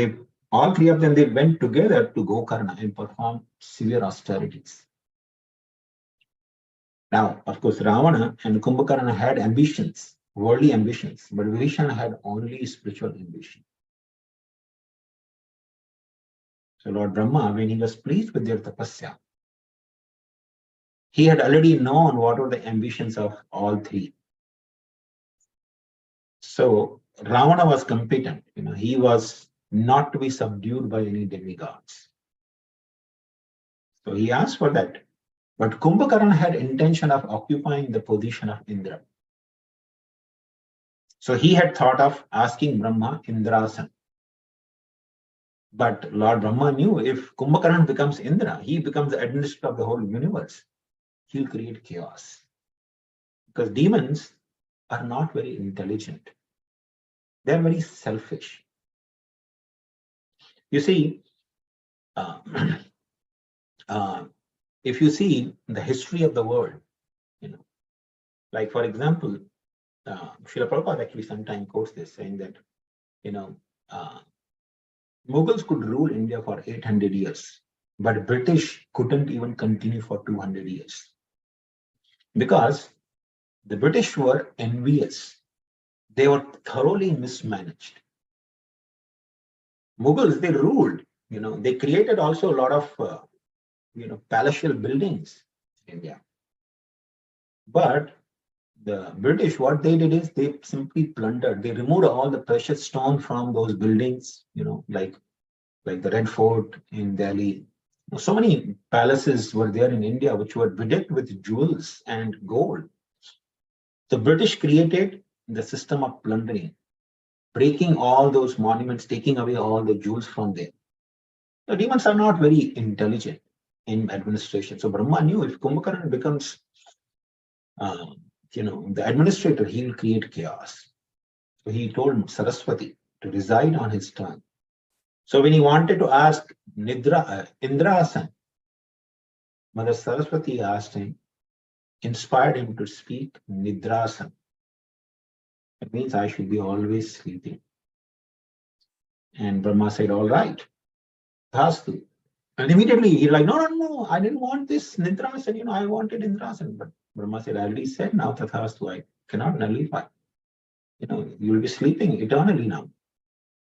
all three of them they went together to Gokarna and perform severe austerities. Now, of course, Ravana and Kumbhakarna had ambitions, worldly ambitions, but Vibhishana had only spiritual ambition. So Lord Brahma, when he was pleased with their tapasya, he had already known what were the ambitions of all three. So Ravana was competent, he was not to be subdued by any demigods. So he asked for that. But Kumbhakarna had intention of occupying the position of Indra. So he had thought of asking Brahma Indrasan. But Lord Brahma knew if Kumbhakarna becomes Indra, he becomes the administrator of the whole universe. He'll create chaos. Because demons are not very intelligent. They're very selfish. You see, if you see the history of the world, like for example, Srila Prabhupada actually sometimes quotes this, saying that, Mughals could rule India for 800 years, but British couldn't even continue for 200 years. Because the British were envious. They were thoroughly mismanaged. Mughals, they ruled, they created also a lot of, palatial buildings in India. But the British, what they did is they simply plundered. They removed all the precious stone from those buildings, like the Red Fort in Delhi. So many palaces were there in India which were bedecked with jewels and gold. The British created the system of plundering, breaking all those monuments, taking away all the jewels from there. The demons are not very intelligent in administration. So Brahma knew if Kumbhakarna becomes the administrator, he will create chaos. So he told Saraswati to reside on his tongue. So when he wanted to ask Indrasan, Mother Saraswati asked him, inspired him to speak Nidrasan. It means I should be always sleeping. And Brahma said, all right, Thastu. And immediately he's like, no, I didn't want this Nidrasan, I wanted Indrasan. But Brahma said, I already said now Tathastu, I cannot nullify. You will be sleeping eternally now.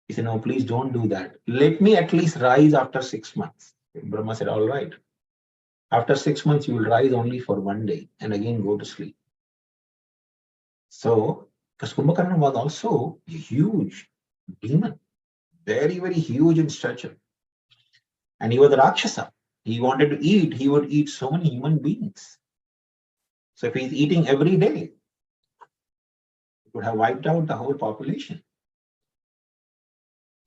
He said, no, please don't do that. Let me at least rise after 6 months. Brahma said, all right. After 6 months, you will rise only for one day and again go to sleep. So, because Kumbhakarna was also a huge demon, very, very huge in stature. And he was a Rakshasa. He wanted to eat, he would eat so many human beings. So if he's eating every day, he would have wiped out the whole population.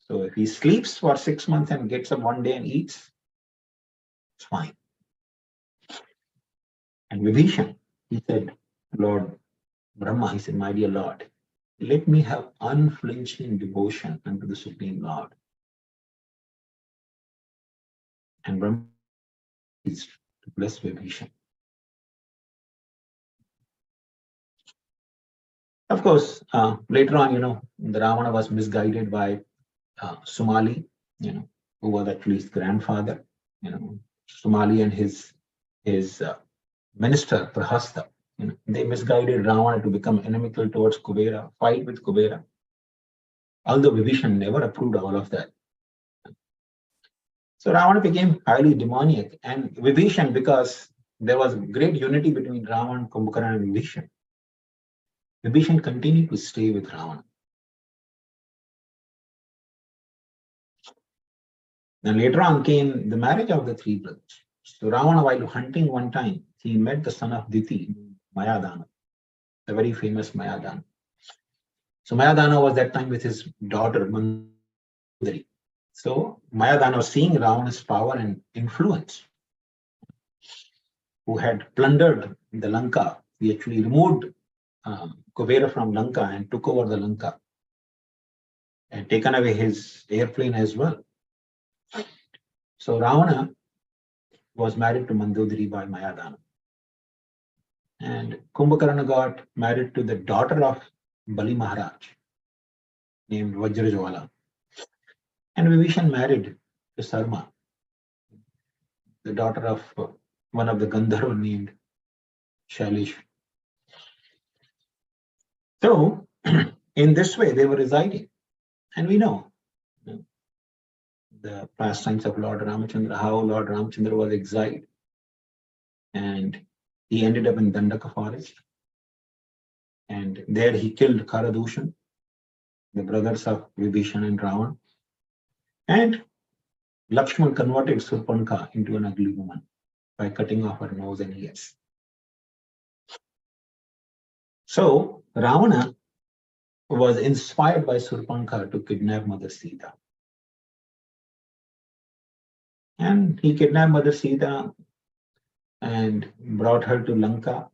So if he sleeps for 6 months and gets up one day and eats, it's fine. And Vibhishana, he said, Lord Brahma, he said, my dear Lord, let me have unflinching devotion unto the Supreme Lord. And Brahma is to bless Vibhishana. Of course, later on, the Ravana was misguided by Sumali, who was actually his grandfather. Sumali and his minister Prahasta, they misguided Ravana to become inimical towards Kubera, fight with Kubera. Although Vibhishana never approved all of that. So Ravana became highly demoniac, and Vibhishana, because there was great unity between Ravana, Kumbhakarna, and Vibhishana, Vibhishana continued to stay with Ravana. Then later on came the marriage of the three brothers. So Ravana, while hunting one time, he met the son of Diti, Mayadana, the very famous Mayadana. So Mayadana was that time with his daughter Mandari. So Mayadana, seeing Ravana's power and influence, who had plundered the Lanka, he actually removed Kubera from Lanka and took over the Lanka and taken away his airplane as well. So Ravana was married to Mandodari by Mayadana. And Kumbhakarna got married to the daughter of Bali Maharaj, named Vajrajwala. And Vibhishana married to Sarma, the daughter of one of the Gandharva named Shailesh. So, in this way, they were residing. And we know the pastimes of Lord Ramachandra, how Lord Ramachandra was exiled. And he ended up in Dandaka forest. And there he killed Karadushan, the brothers of Vibhishana and Ravana. And Lakshman converted Surpanka into an ugly woman by cutting off her nose and ears. So Ravana was inspired by Surpanka to kidnap Mother Sita. And he kidnapped Mother Sita and brought her to Lanka.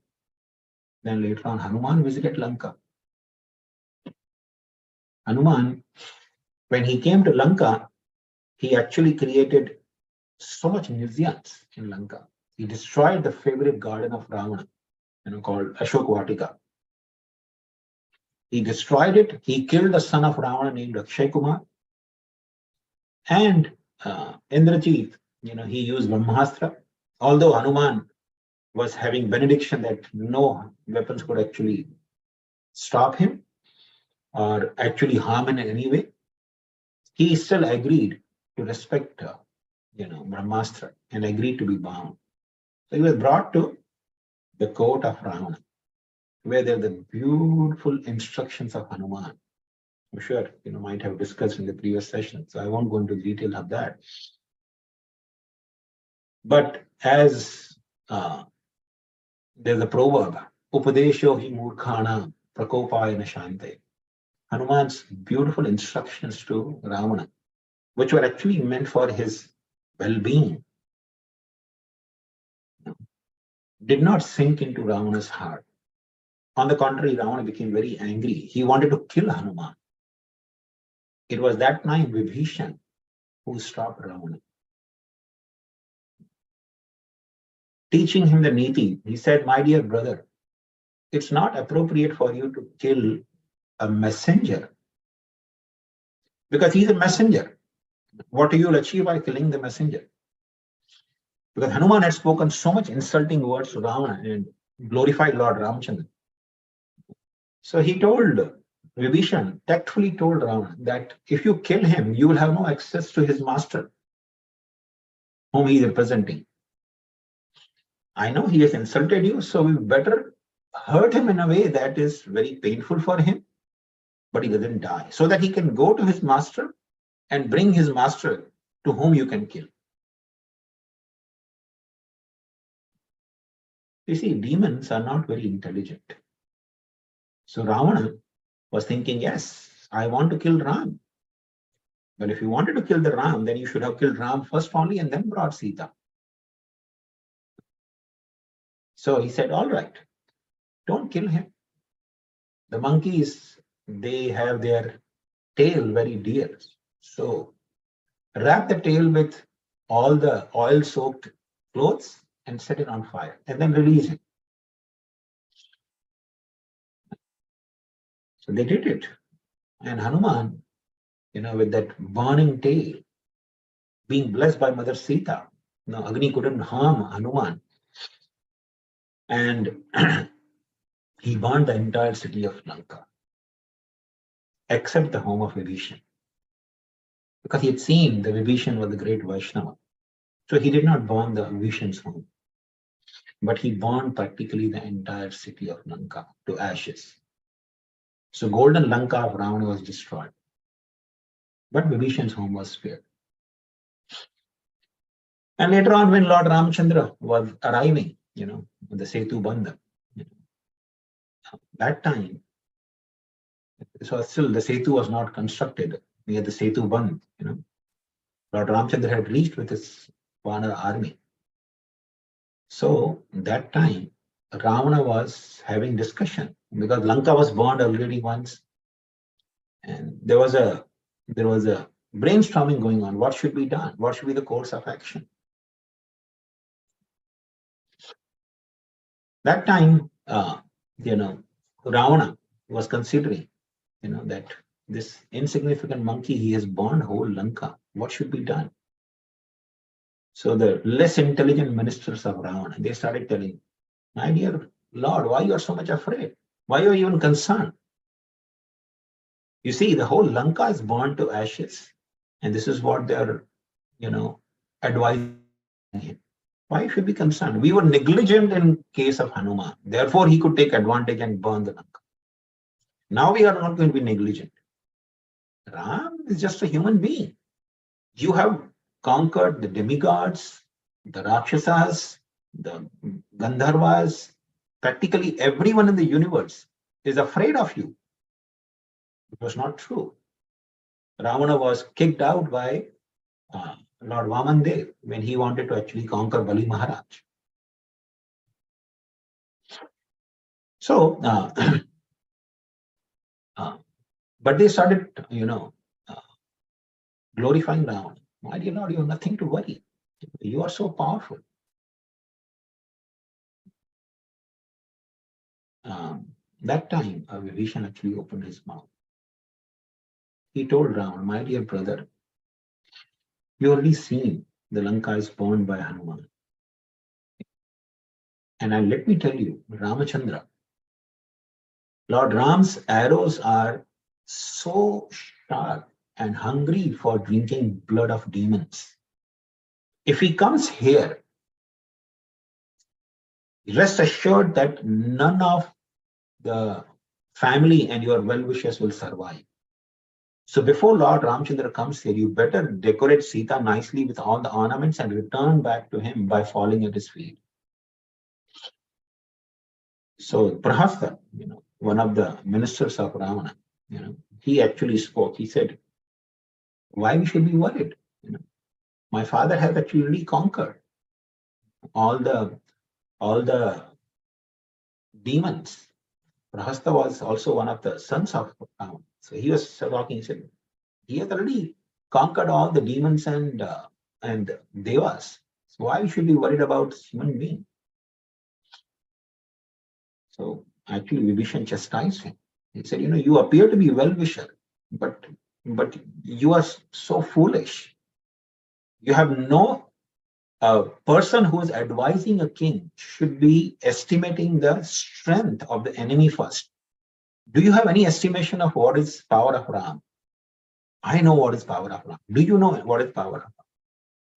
Then later on, Hanuman visited Lanka. Hanuman, when he came to Lanka, he actually created so much nuisance in Lanka. He destroyed the favorite garden of Ravana, called Ashok Vatika. He destroyed it. He killed the son of Ravana named Akshay Kumar. And Indrajit, he used Brahmastra. Although Hanuman was having benediction that no weapons could actually stop him or actually harm in any way, he still agreed to respect, Brahmastra and agreed to be bound. So he was brought to the court of Ravana, where there are the beautiful instructions of Hanuman. I'm sure might have discussed in the previous session, so I won't go into detail of that. But as there's a proverb, Upadesho hi murkhana prakopaya nashante. Hanuman's beautiful instructions to Ravana, which were actually meant for his well-being, did not sink into Ravana's heart. On the contrary, Ravana became very angry. He wanted to kill Hanuman. It was that time Vibhishana who stopped Ravana, teaching him the niti. He said, my dear brother, it's not appropriate for you to kill a messenger, because he's a messenger. What you will achieve by killing the messenger? Because Hanuman had spoken so much insulting words to Ravana and glorified Lord Ramachandra. So he told Vibhishana, tactfully told Ravana that if you kill him, you will have no access to his master, whom he is representing. I know he has insulted you, so we better hurt him in a way that is very painful for him, but he doesn't die, so that he can go to his master and bring his master to whom you can kill. You see, demons are not very intelligent. So Ravana was thinking, yes, I want to kill Ram. But if you wanted to kill the Ram, then you should have killed Ram first only and then brought Sita. So he said, all right, don't kill him. The monkeys, they have their tail very dear. So wrap the tail with all the oil-soaked clothes and set it on fire and then release it. So they did it. And Hanuman, with that burning tail, being blessed by Mother Sita, Agni couldn't harm Hanuman. And he burned the entire city of Lanka, except the home of Vibhishana. Because he had seen the Vibhishana was the great Vaishnava. So he did not burn the Vibhishana's home, but he burned practically the entire city of Lanka to ashes. So golden Lanka of Ravana was destroyed. But Vibhishana's home was spared. And later on, when Lord Ramchandra was arriving, the Setu Bandha, that time, so still the Setu was not constructed near the Setu Bandh, Lord Ramchandra had reached with his Vanara army. So that time, Ravana was having discussion because Lanka was burned already once, and there was a brainstorming going on. What should be done? What should be the course of action? That time, Ravana was considering, that this insignificant monkey, he has burned whole Lanka. What should be done? So the less intelligent ministers of Ravana, they started telling, my dear Lord, why you are so much afraid? Why are you even concerned? You see, the whole Lanka is burned to ashes, and this is what they are, advising him. Why should we be concerned? We were negligent in case of Hanuman. Therefore, he could take advantage and burn the Lanka. Now we are not going to be negligent. Ram is just a human being. You have conquered the demigods, the Rakshasas, the Gandharvas. Practically everyone in the universe is afraid of you. It was not true. Ravana was kicked out by Lord Vamandev when he wanted to actually conquer Bali Maharaj. So, but they started, glorifying Ravana. My dear Lord, you have nothing to worry. You are so powerful. That time, Vibhishana actually opened his mouth. He told Ravana, my dear brother, you already seen the Lanka is burned by Hanuman. And let me tell you, Ramachandra, Lord Ram's arrows are so sharp and hungry for drinking blood of demons. If he comes here, rest assured that none of the family and your well-wishers will survive. So before Lord Ramchandra comes here, you better decorate Sita nicely with all the ornaments and return back to him by falling at his feet. So Prahasta, one of the ministers of Ravana, he actually spoke. He said, why we should be worried? My father has actually conquered all the demons. Prahasta was also one of the sons of Ravana. So he was talking, he said, he has already conquered all the demons and devas. So why should we be worried about human being? So actually Vibhishana chastised him. He said, you appear to be well-wisher, but you are so foolish. You have no person who is advising a king should be estimating the strength of the enemy first. Do you have any estimation of what is power of Ram? I know what is power of Ram. Do you know what is power of Ram?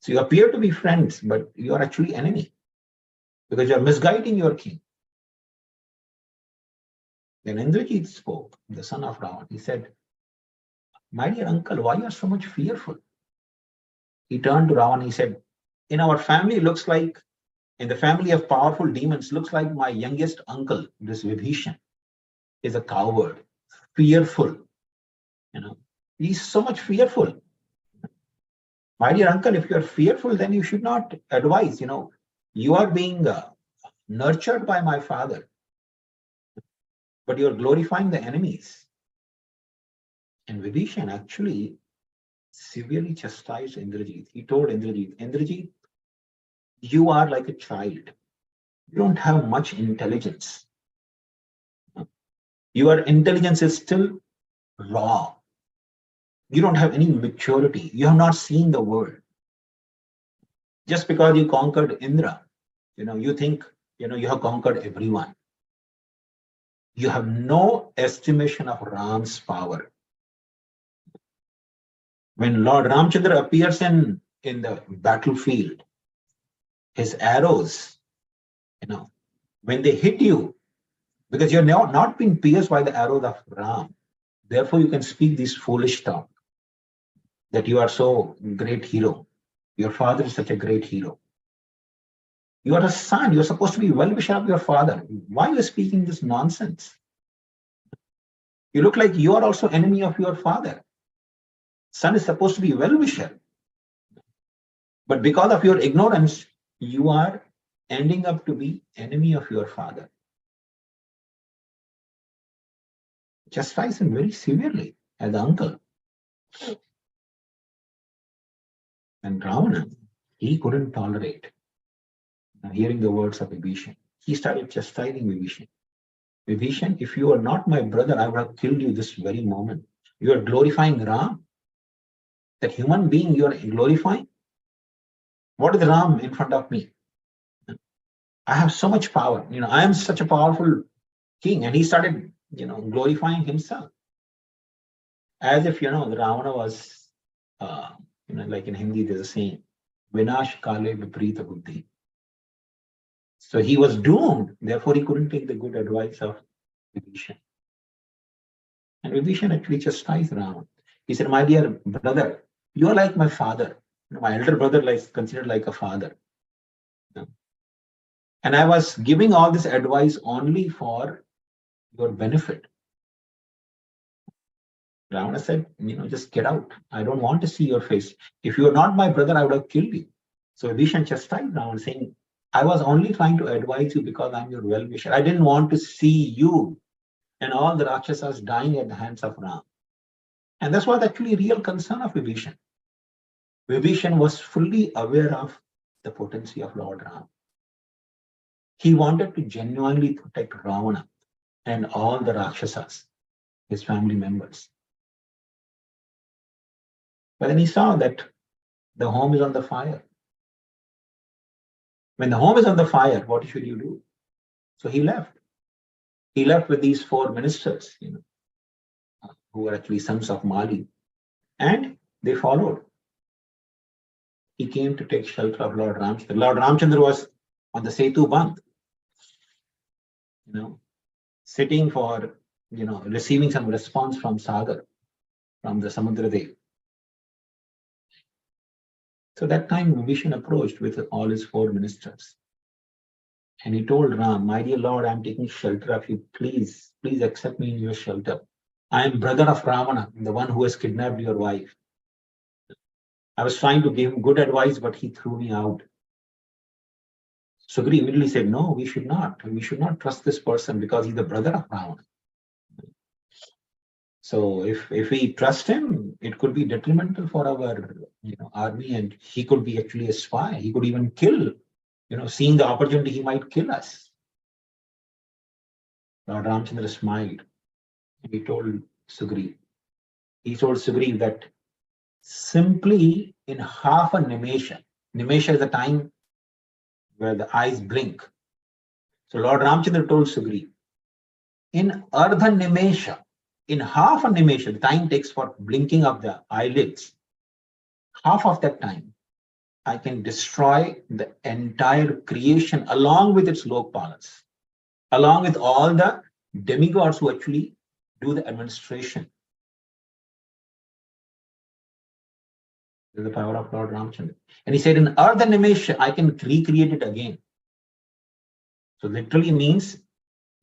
So you appear to be friends, but you are actually enemy. because you're misguiding your king. Then Indrajit spoke, the son of Ravan. He said, my dear uncle, why are you so much fearful? He turned to Ravan. He said, in our family, looks like, in the family of powerful demons, looks like my youngest uncle, this Vibhishana, is a coward, fearful. He's so much fearful. My dear uncle, if you're fearful, then you should not advise. You are being nurtured by my father, but you're glorifying the enemies. And Vibhishan actually severely chastised Indrajit. He told Indrajit, you are like a child. You don't have much intelligence. Your intelligence is still raw. You don't have any maturity. You have not seen the world. Just because you conquered Indra, you think, you have conquered everyone. You have no estimation of Ram's power. When Lord Ramchandra appears in the battlefield, his arrows, when they hit you, because you're not being pierced by the arrows of Ram, therefore you can speak this foolish talk that you are so great hero. Your father is such a great hero. You are a son. You're supposed to be well-wisher of your father. Why are you speaking this nonsense? You look like you are also enemy of your father. Son is supposed to be well-wisher. But because of your ignorance, you are ending up to be enemy of your father. Chastise him very severely as uncle. And Ravana, he couldn't tolerate hearing the words of Vibhishan. He started chastising Vibhishan. Vibhishan, if you are not my brother, I would have killed you this very moment. You are glorifying Ram. That human being you are glorifying. What is Ram in front of me? I have so much power. I am such a powerful king. And he started, glorifying himself. As if, Ravana was, like in Hindi, there's a saying, Vinash Kale Viprita Buddhi. So he was doomed. Therefore, he couldn't take the good advice of Vibhishan. And Vibhishan actually chastised Ravana. He said, my dear brother, you are like my father. My elder brother is considered like a father. And I was giving all this advice only for your benefit. Ravana said, just get out. I don't want to see your face. If you are not my brother, I would have killed you. So Vibhishan chastised Ravana, saying, I was only trying to advise you because I'm your well-wisher. I didn't want to see you and all the Rakshasas dying at the hands of Ram. And that's what actually real concern of Vibhishan. Vibhishan was fully aware of the potency of Lord Ram. He wanted to genuinely protect Ravana and all the Rakshasas, his family members. But then he saw that the home is on the fire. When the home is on the fire, what should you do? So he left. He left with these 4 ministers, who were actually sons of Mali. And they followed. He came to take shelter of Lord Ramchandra. Lord Ramchandra was on the Setu Bandh, sitting for, receiving some response from Sagar, from the Samudra Dev. So that time Vibhishan approached with all his 4 ministers. And he told Ram, my dear Lord, I am taking shelter of you. Please accept me in your shelter. I am brother of Ravana, the one who has kidnapped your wife. I was trying to give him good advice, but he threw me out. Sugri immediately said, no, we should not. We should not trust this person because he's the brother of Ravana. So if we trust him, it could be detrimental for our army, and he could be actually a spy. He could even kill, seeing the opportunity, he might kill us. Lord Ramchandra smiled. He told Sugri that simply in half a nimesha is the time where the eyes blink. So Lord Ramchandra told Sugri, in ardha nimesha, in half a nimesha, the time takes for blinking of the eyelids, half of that time, I can destroy the entire creation along with its Lokpalas, along with all the demigods who actually do the administration. This is the power of Lord Ramchandra. And he said, in earth and Nimesh, I can recreate it again. So literally means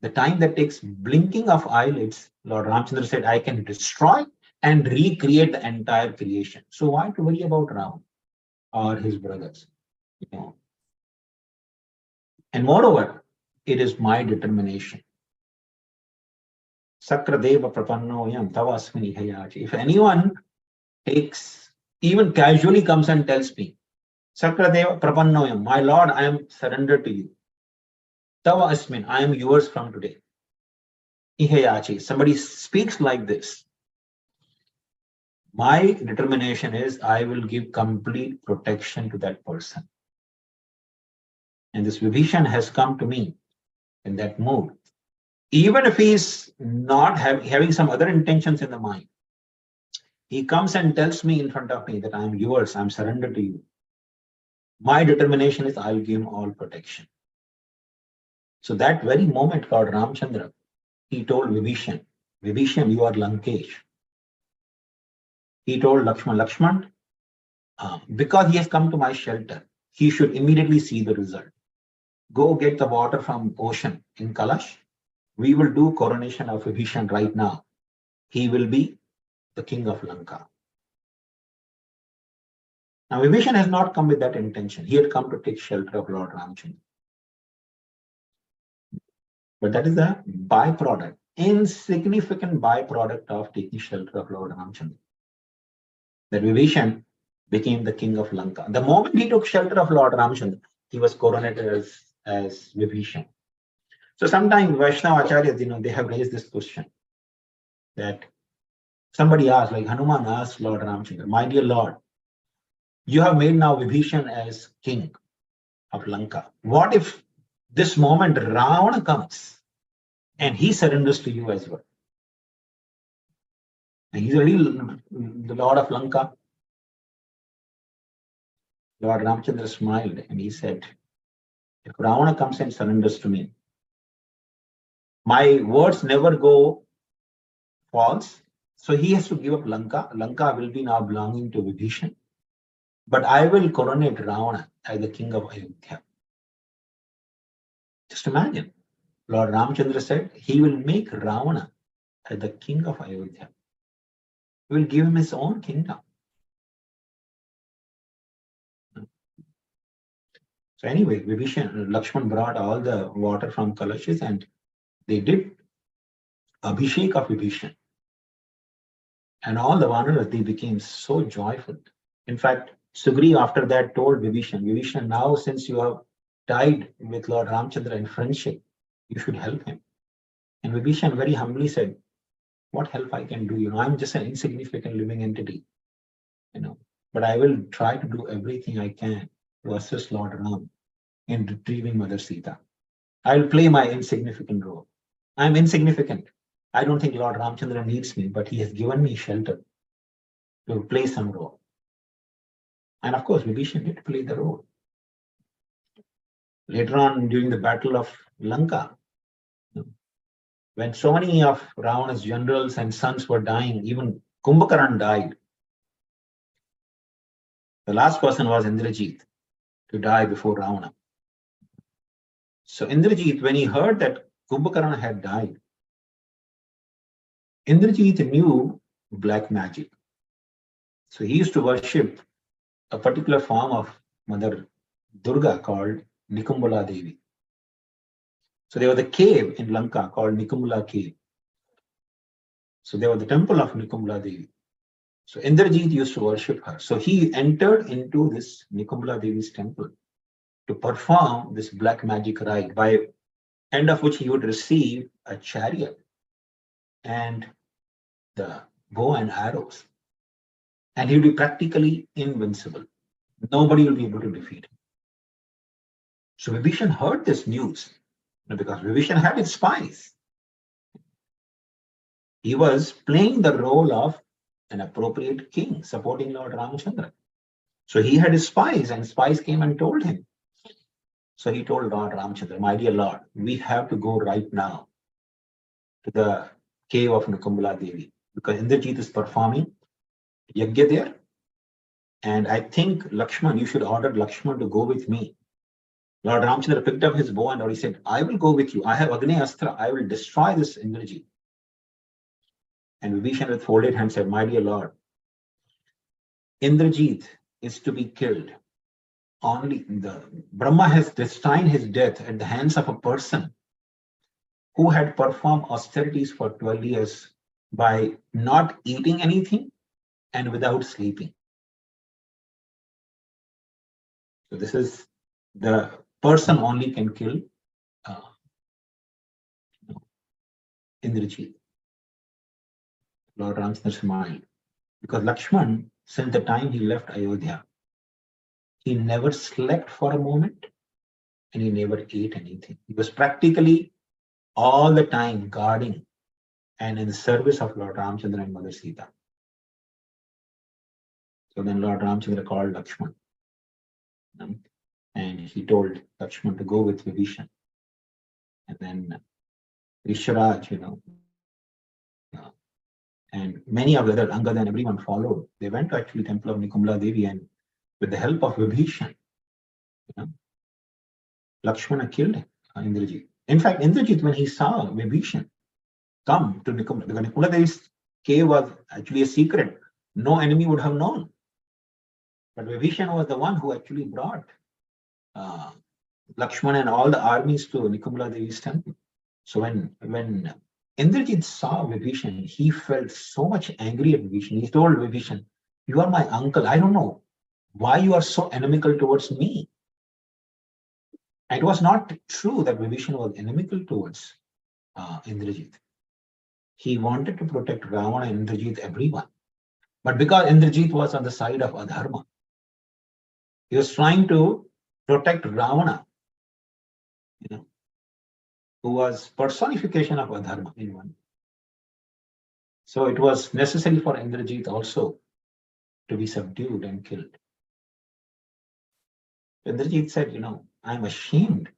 the time that takes blinking of eyelids, Lord Ramchandra said, I can destroy and recreate the entire creation. So why to worry about Ram or his brothers? You know. And moreover, it is my determination. Sakradeva prapannoyam tavasmini hayachi. If anyone takes, even casually comes and tells me, Sakradeva prapannoyam, my Lord, I am surrendered to you. Tava asmin, I am yours from today. Ihayachi, somebody speaks like this. My determination is I will give complete protection to that person. And this Vibhishana has come to me in that mood. Even if he is not having some other intentions in the mind, he comes and tells me in front of me that I am yours, I am surrendered to you. My determination is I will give him all protection. So that very moment, Lord Ramchandra, he told Vibhishana, Vibhishana, you are Lankesh. He told Lakshman, because he has come to my shelter, he should immediately see the result. Go get the water from ocean in Kalash. We will do coronation of Vibhishana right now. He will be the king of Lanka. Now Vibhishana has not come with that intention. He had come to take shelter of Lord Ramchandra. But that is the byproduct, insignificant byproduct of taking shelter of Lord Ramchandra. That Vibhishana became the king of Lanka. The moment he took shelter of Lord Ramchandra, he was coronated as Vibhishana. So sometimes Vaishnava Acharyas, they have raised this question that somebody asked, like Hanuman asked Lord Ramchandra, my dear Lord, you have made now Vibhishana as king of Lanka. What if this moment Ravana comes and he surrenders to you as well? And he's already the Lord of Lanka. Lord Ramchandra smiled and he said, if Ravana comes and surrenders to me, my words never go false. So he has to give up Lanka. Lanka will be now belonging to Vibhishana. But I will coronate Ravana as the king of Ayodhya. Just imagine. Lord Ramchandra said he will make Ravana as the king of Ayodhya. He will give him his own kingdom. So anyway, Vibhishana, Lakshman brought all the water from Kalashis and they did Abhishek of Vibhishana. And all the Vanaras, they became so joyful. In fact, Sugri after that told Vibhishana, now since you have died with Lord Ramchandra in friendship, you should help him. And Vibhishana very humbly said, what help I can do? I'm just an insignificant living entity. But I will try to do everything I can to assist Lord Ram in retrieving Mother Sita. I will play my insignificant role. I'm insignificant. I don't think Lord Ramchandra needs me, but he has given me shelter to play some role. And of course, Vibhishana did play the role. Later on, during the Battle of Lanka, when so many of Ravana's generals and sons were dying, even Kumbhakarna died. The last person was Indrajit to die before Ravana. So Indrajit, when he heard that Kumbhakarna had died, Indrajit knew black magic. So he used to worship a particular form of Mother Durga called Nikumbala Devi. So there was a cave in Lanka called Nikumbala Cave. So there was the temple of Nikumbala Devi. So Indrajit used to worship her. So he entered into this Nikumbala Devi's temple to perform this black magic rite, by end of which he would receive a chariot and the bow and arrows. And he would be practically invincible. Nobody will be able to defeat him. So Vibhishana heard this news because Vibhishana had his spies. He was playing the role of an appropriate king, supporting Lord Ramchandra. So he had his spies, and spies came and told him. So he told Lord Ramchandra, my dear Lord, we have to go right now to the cave of Nukumbala Devi because Indrajit is performing yajna there. And I think Lakshman, you should order Lakshman to go with me. Lord Ramchandra picked up his bow and he said, I will go with you. I have Agni Astra. I will destroy this Indrajit. And Vibhishana with folded hands said, my dear Lord, Indrajit is to be killed. Only the Brahma has destined his death at the hands of a person who had performed austerities for 12 years by not eating anything and without sleeping. So this is the person only can kill Indrajit. Lord Ramchandra smiled because Lakshman, since the time he left Ayodhya, he never slept for a moment and he never ate anything. He was practically all the time guarding and in the service of Lord Ramchandra and Mother Sita. So then Lord Ramchandra called Lakshman and he told Lakshman to go with Vibhishana. And then Risharaj, and many of the other Angad and everyone followed. They went to actually temple of Nikumla Devi, and with the help of Vibhishana, Lakshmana killed Indrajit. In fact, Indrajit, when he saw Vibhishana come to Nikumla, because Nikumla Devi's cave was actually a secret, no enemy would have known. But Vibhishana was the one who actually brought Lakshmana and all the armies to Nikumla Devi's temple. So when Indrajit saw Vibhishana, he felt so much angry at Vibhishana. He told Vibhishana, you are my uncle. I don't know why you are so inimical towards me. It was not true that Vibhishana was inimical towards Indrajit. He wanted to protect Ravana, Indrajit, everyone. But because Indrajit was on the side of Adharma, he was trying to protect Ravana, who was personification of Adharma in one. So it was necessary for Indrajit also to be subdued and killed. Indrajit said, I'm ashamed.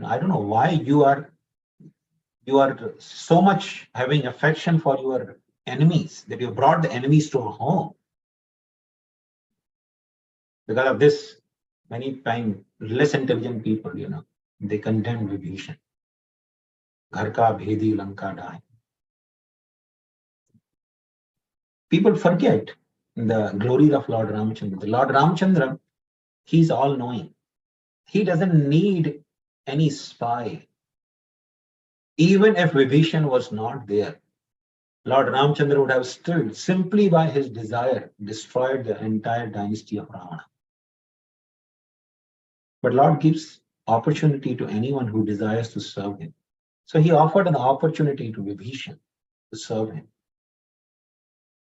I don't know why you are so much having affection for your enemies, that you brought the enemies to a home. Because of this, many times less intelligent people, they condemn Vibhishana. Ghar ka bhedi lanka daai. People forget the glory of Lord Ramchandra. The Lord Ramchandra, he's all-knowing. He doesn't need any spy. Even if Vibhishana was not there, Lord Ramchandra would have still, simply by his desire, destroyed the entire dynasty of Ravana. But Lord gives opportunity to anyone who desires to serve him. So he offered an opportunity to Vibhishana to serve him.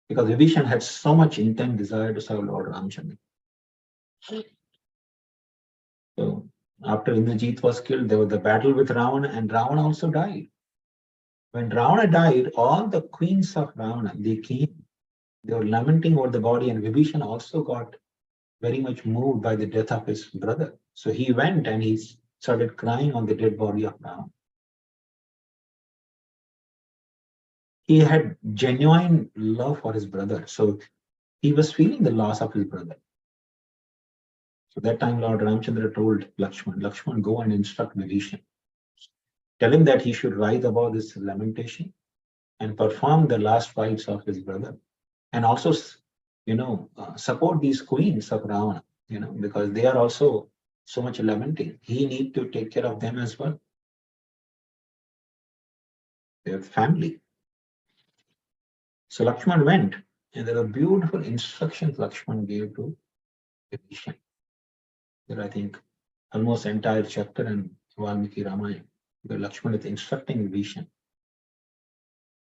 Because Vibhishana had so much intent desire to serve Lord Ramchandra. So after Indrajit was killed, there was the battle with Ravana, and Ravana also died. When Ravana died, all the queens of Ravana, they came. They were lamenting over the body, and Vibhishana also got very much moved by the death of his brother. So he went and he started crying on the dead body of Ravana. He had genuine love for his brother. So he was feeling the loss of his brother. So that time Lord Ramchandra told Lakshman, go and instruct Vibhishana. Tell him that he should rise above this lamentation and perform the last rites of his brother. And also, support these queens of Ravana, because they are also so much lamenting. He need to take care of them as well. Their family. So Lakshman went, and there were beautiful instructions Lakshman gave to Vibhishana. There, I think, almost entire chapter in Valmiki Ramayana, where Lakshman is instructing Vibhishana.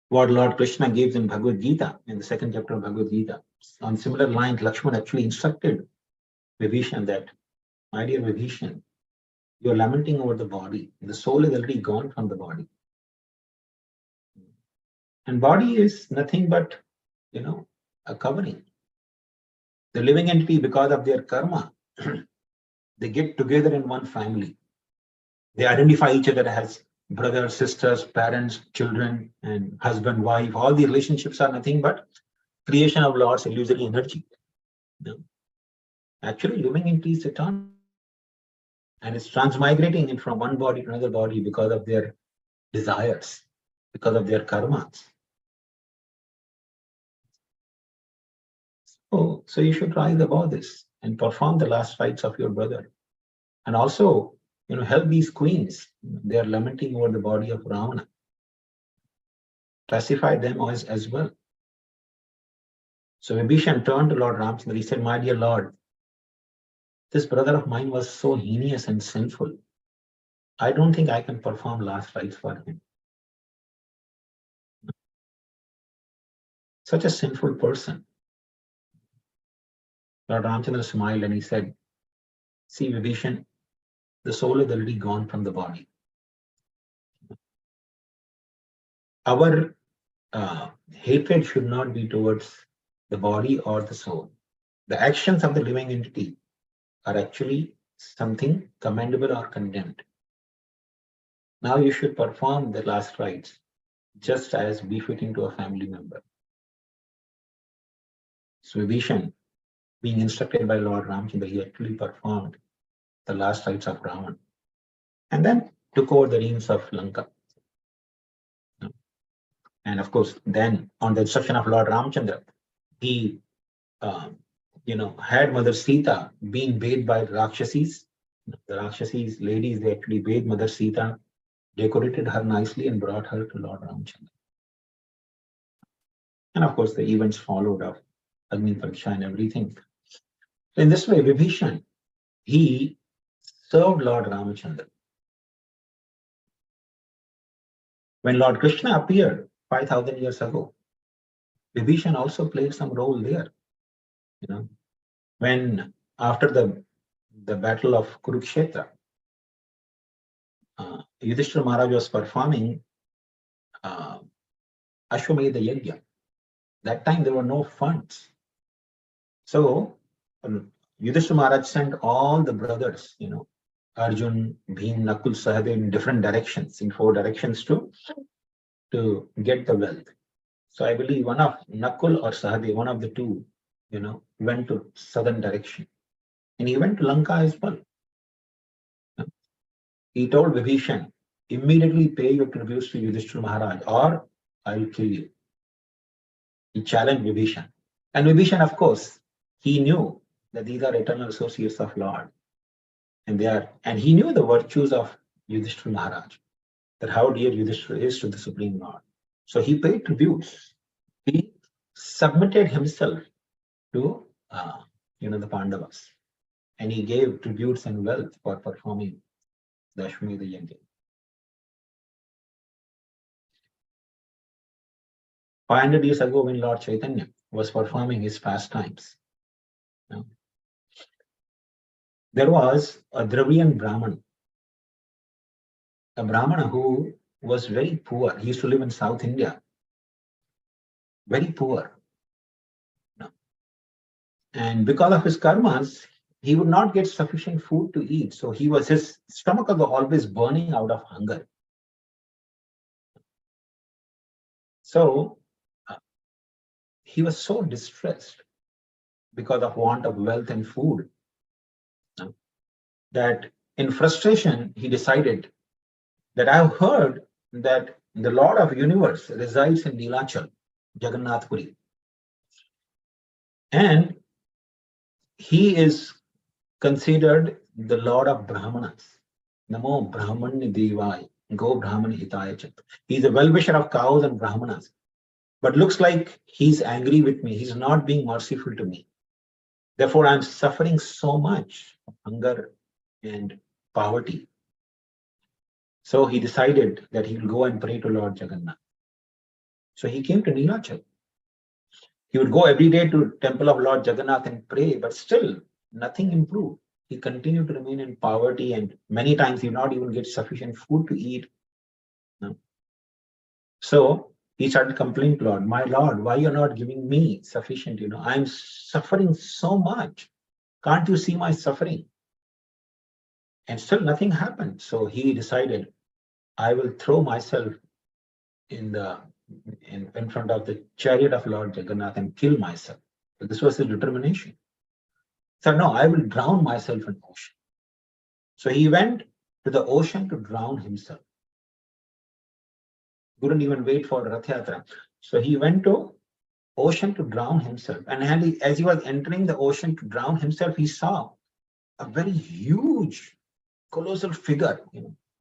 What Lord Krishna gives in Bhagavad Gita, in the second chapter of Bhagavad Gita. On similar lines, Lakshman actually instructed Vibhishana that, my dear Vibhishana, you are lamenting over the body. The soul is already gone from the body. And body is nothing but, a covering. The living entity, because of their karma, they get together in one family. They identify each other as brothers, sisters, parents, children, and husband, wife. All the relationships are nothing but creation of Lord's illusory energy. You know? Actually, living entity is eternal. And it's transmigrating it from one body to another body because of their desires, because of their karmas. So you should rise above this and perform the last rites of your brother. And also, help these queens. They are lamenting over the body of Ravana. Pacify them as well. So Vibhishana turned to Lord Ramchandra. He said, "My dear Lord, this brother of mine was so heinous and sinful. I don't think I can perform last rites for him. Such a sinful person." Lord Ramchandra smiled and he said, "See, Vibhishana, the soul is already gone from the body. Our hatred should not be towards the body or the soul. The actions of the living entity are actually something commendable or condemned. Now you should perform the last rites just as befitting to a family member." So Vibhishana, being instructed by Lord Ramchandra, he actually performed the last rites of Ravana and then took over the reins of Lanka. And of course, then on the instruction of Lord Ramchandra, he had Mother Sita being bathed by Rakshasis. The Rakshasis ladies, they actually bathed Mother Sita, decorated her nicely and brought her to Lord Ramchandra. And of course, the events followed of Agni Pariksha and everything. So in this way, Vibhishana, he served Lord Ramchandra. When Lord Krishna appeared 5,000 years ago, Vibhishana also played some role there. When after the battle of Kurukshetra, Yudhishthira Maharaj was performing Ashwamedha Yajna. That time there were no funds. So Yudhishthira Maharaj sent all the brothers, Arjun, Bhim, Nakul, Sahadev in different directions, in 4 directions to get the wealth. So I believe one of Nakul or Sahadev, one of the two, went to southern direction. And he went to Lanka as well. He told Vibhishana, immediately pay your tributes to Yudhishthira Maharaj or I'll kill you. He challenged Vibhishana. And Vibhishana, of course, he knew that these are eternal associates of Lord. And he knew the virtues of Yudhishthira Maharaj, that how dear Yudhishthira is to the Supreme Lord. So he paid tributes. He submitted himself to the Pandavas. And he gave tributes and wealth for performing the Ashwamedha Yajna. 500 years ago, when Lord Chaitanya was performing his pastimes, there was a Dravidian Brahman, a Brahmana who was very poor. He used to live in South India, very poor. And because of his karmas, he would not get sufficient food to eat. So his stomach was always burning out of hunger. So he was so distressed because of want of wealth and food that in frustration, he decided that I've heard that the Lord of Universe resides in Nilachal, Jagannath Puri. And he is considered the Lord of Brahmanas. Namo Brahmanya Devai, Go Brahman Hitaya Chat. He's a well-wisher of cows and Brahmanas. But looks like he's angry with me. He's not being merciful to me. Therefore, I'm suffering so much of hunger and poverty. So he decided that he will go and pray to Lord Jagannath. So he came to Nilachal. He would go every day to temple of Lord Jagannath and pray, but still nothing improved. He continued to remain in poverty, and many times he would not even get sufficient food to eat. So he started complaining to Lord, my Lord, why you're not giving me sufficient? I'm suffering so much. Can't you see my suffering? And still nothing happened. So he decided, I will throw myself in front of the chariot of Lord Jagannath and kill myself. So this was his determination. So no, I will drown myself in ocean. So he went to the ocean to drown himself. Couldn't even wait for Rath Yatra. So he went to ocean to drown himself. And as he was entering the ocean to drown himself, he saw a very huge, colossal figure,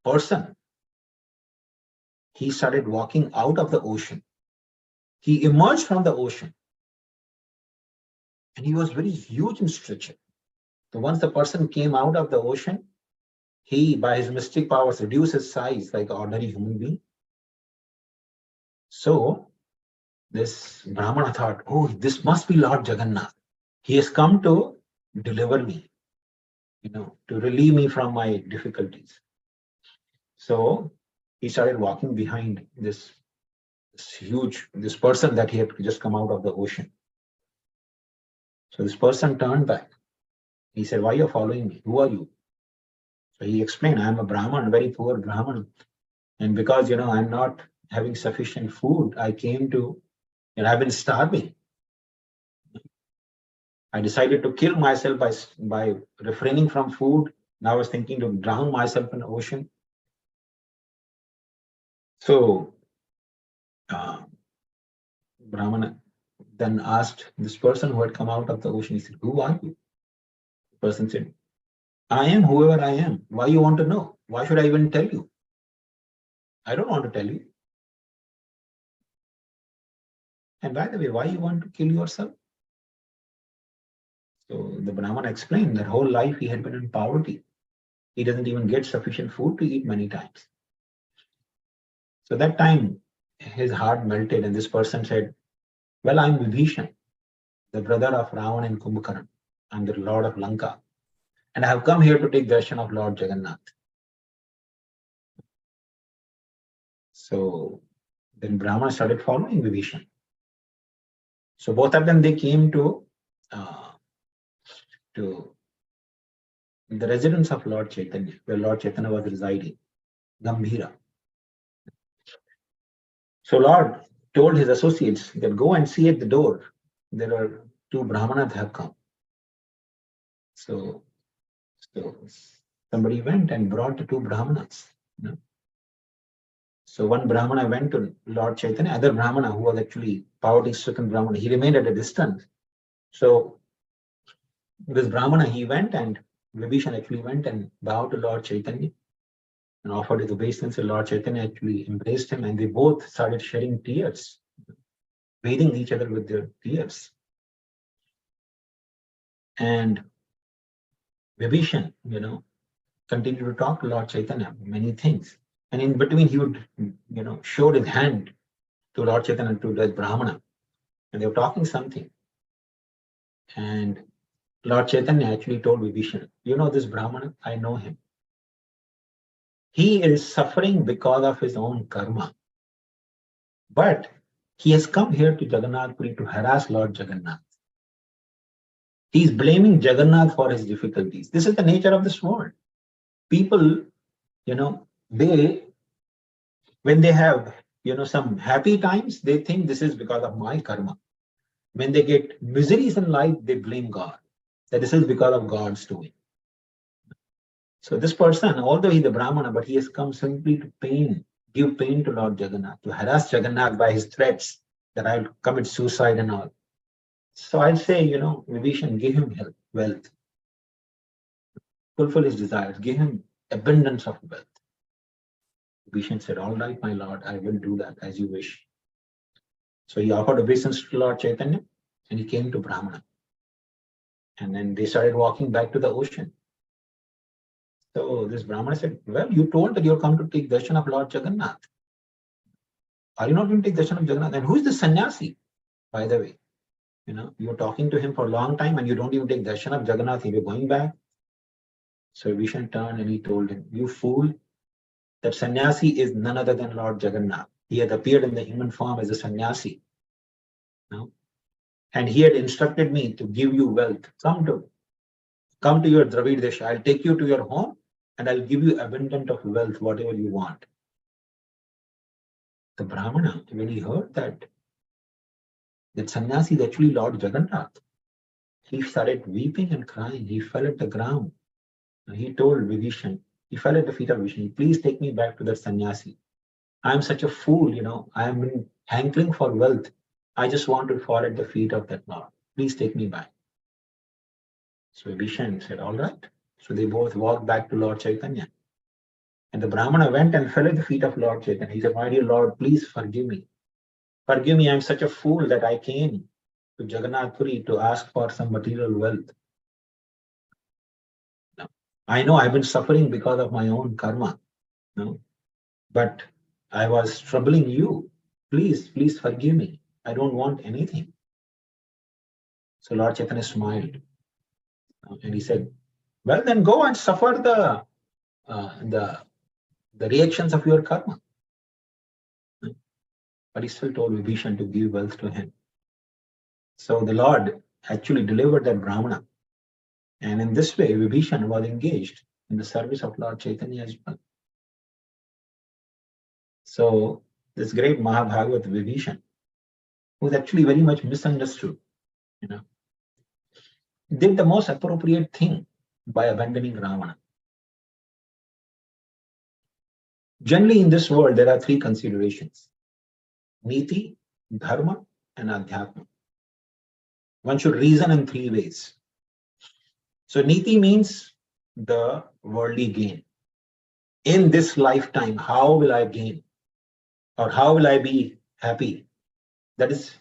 person. He started walking out of the ocean. He emerged from the ocean. And he was very huge in stature. So once the person came out of the ocean, he, by his mystic powers, reduced his size like an ordinary human being. So this Brahmana thought, oh, this must be Lord Jagannath. He has come to deliver me, to relieve me from my difficulties. So he started walking behind this person that he had just come out of the ocean. So this person turned back. He said, why are you following me? Who are you? So he explained, I am a Brahman, a very poor Brahman. And because, I'm not having sufficient food, I came to, I've been starving. I decided to kill myself by refraining from food. Now I was thinking to drown myself in the ocean. So Brahmana then asked this person who had come out of the ocean, he said, who are you? The person said, I am whoever I am. Why you want to know? Why should I even tell you? I don't want to tell you. And by the way, why you want to kill yourself? So the Brahmana explained that whole life he had been in poverty. He doesn't even get sufficient food to eat many times. So that time his heart melted and this person said, well, I'm Vibhishana, the brother of Ravan and Kumbhakarna. I'm the Lord of Lanka. And I have come here to take darshan of Lord Jagannath. So then Brahmana started following Vibhishana. So both of them, they came to the residence of Lord Chaitanya, where Lord Chaitanya was residing, Gambhira. So Lord told his associates that go and see at the door. There are two Brahmanas have come. So somebody went and brought the two Brahmanas. So one Brahmana went to Lord Chaitanya, other Brahmana who was actually poverty-stricken Brahmana, he remained at a distance. So this Brahmana, he went and Vibhishana actually went and bowed to Lord Chaitanya and offered his obeisance. And Lord Chaitanya actually embraced him and they both started shedding tears, bathing each other with their tears. And Vibhishana, continued to talk to Lord Chaitanya, many things. And in between, he would, showed his hand to Lord Chaitanya and to the Brahmana. And they were talking something. And Lord Chaitanya actually told Vibhishana, this Brahmana, I know him. He is suffering because of his own karma. But he has come here to Jagannath Puri to harass Lord Jagannath. He is blaming Jagannath for his difficulties. This is the nature of this world. People, when they have, some happy times, they think this is because of my karma. When they get miseries in life, they blame God, that this is because of God's doing. So this person, although he's a Brahmana, but he has come simply to give pain to Lord Jagannath, to harass Jagannath by his threats that I'll commit suicide and all. So I'll say, Vibhishana, give him health, wealth, fulfill his desires, give him abundance of wealth. Vibhishana said, all right, my lord, I will do that as you wish. So he offered obeisance to Lord Chaitanya and he came to Brahmana. And then they started walking back to the ocean. So this Brahmana said, well, you told that you're come to take darshan of Lord Jagannath. Are you not going to take darshan of Jagannath? And who is the sannyasi, by the way? You're talking to him for a long time and you don't even take darshan of Jagannath. You're going back. So Vibhishana turned and he told him, you fool, that sannyasi is none other than Lord Jagannath. He had appeared in the human form as a sannyasi. And he had instructed me to give you wealth. Come to your Dravid Desha. I'll take you to your home and I'll give you abundant of wealth, whatever you want. The Brahmana, when he heard that sannyasi is actually Lord Jagannath, he started weeping and crying. He fell at the ground. And he told Vibhishana, he fell at the feet of Vibhishana, please take me back to that sannyasi. I am such a fool, I am been hankering for wealth. I just want to fall at the feet of that Lord. Please take me back. So Vibhishana said, all right. So they both walked back to Lord Chaitanya. And the Brahmana went and fell at the feet of Lord Chaitanya. He said, my dear Lord, please forgive me. Forgive me, I am such a fool that I came to Jagannath Puri to ask for some material wealth. Now, I know I've been suffering because of my own karma. But I was troubling you. Please forgive me. I don't want anything. So Lord Chaitanya smiled. And he said, well, then go and suffer the reactions of your karma. But he still told Vibhishana to give wealth to him. So the Lord actually delivered that Brahmana. And in this way, Vibhishana was engaged in the service of Lord Chaitanya as well. So this great Mahabhagavat Vibhishana was actually very much misunderstood, did the most appropriate thing by abandoning Ravana. Generally in this world, there are three considerations: Niti, Dharma, and Adhyatma. One should reason in three ways. So Niti means the worldly gain. In this lifetime, how will I gain? Or how will I be happy? That is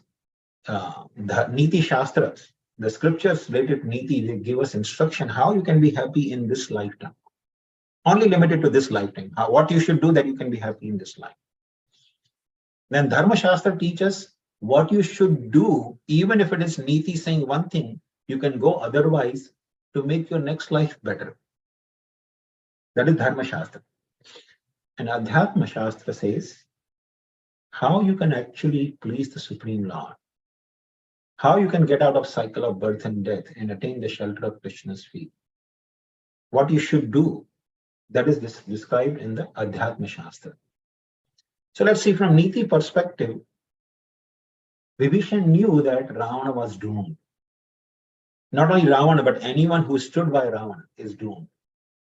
the Niti Shastras. The scriptures related to Niti, they give us instruction how you can be happy in this lifetime. Only limited to this lifetime. What you should do that you can be happy in this life. Then Dharma Shastra teaches what you should do, even if it is Niti saying one thing, you can go otherwise to make your next life better. That is Dharma Shastra. And Adhyatma Shastra says how you can actually please the Supreme Lord. How you can get out of cycle of birth and death and attain the shelter of Krishna's feet. What you should do, that is described in the Adhyatma Shastra. So let's see from Niti perspective, Vibhishana knew that Ravana was doomed. Not only Ravana, but anyone who stood by Ravana is doomed.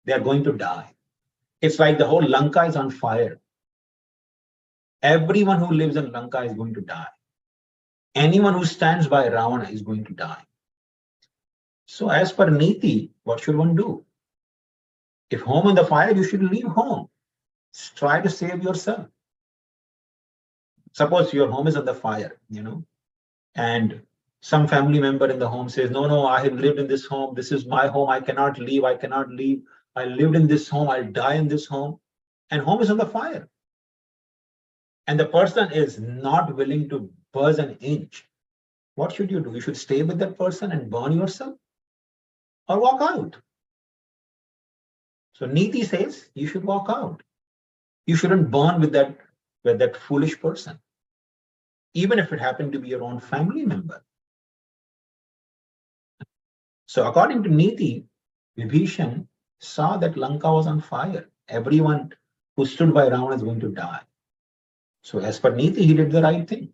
They are going to die. It's like the whole Lanka is on fire. Everyone who lives in Lanka is going to die. Anyone who stands by Ravana is going to die. So as per Niti, what should one do? If home in the fire, you should leave home. Try to save yourself. Suppose your home is on the fire, and some family member in the home says, no, I have lived in this home. This is my home. I cannot leave. I lived in this home. I'll die in this home. And home is on the fire. And the person is not willing to budge an inch. What should you do? You should stay with that person and burn yourself or walk out. So Niti says you should walk out. You shouldn't burn with that foolish person, even if it happened to be your own family member. So according to Niti, Vibhishana saw that Lanka was on fire. Everyone who stood by Ravana is going to die. So as per Niti, he did the right thing.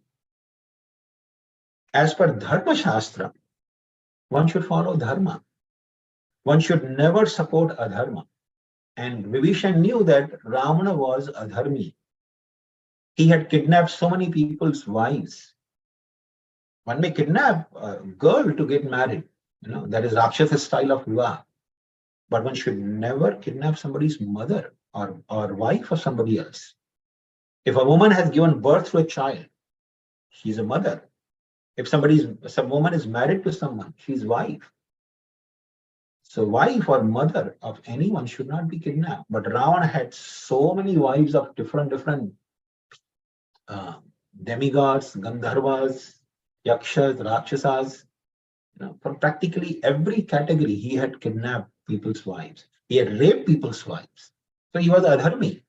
As per Dharma Shastra, one should follow Dharma. One should never support Adharma. And Vibhishana knew that Ravana was Adharmi. He had kidnapped so many people's wives. One may kidnap a girl to get married. That is Rakshasa style of Vivah. But one should never kidnap somebody's mother or wife of somebody else. If a woman has given birth to a child, she's a mother. If some woman is married to someone, she's wife. So wife or mother of anyone should not be kidnapped. But Ravana had so many wives of different demigods, Gandharvas, Yakshas, Rakshasas. From practically every category, he had kidnapped people's wives. He had raped people's wives. So he was Adharmi.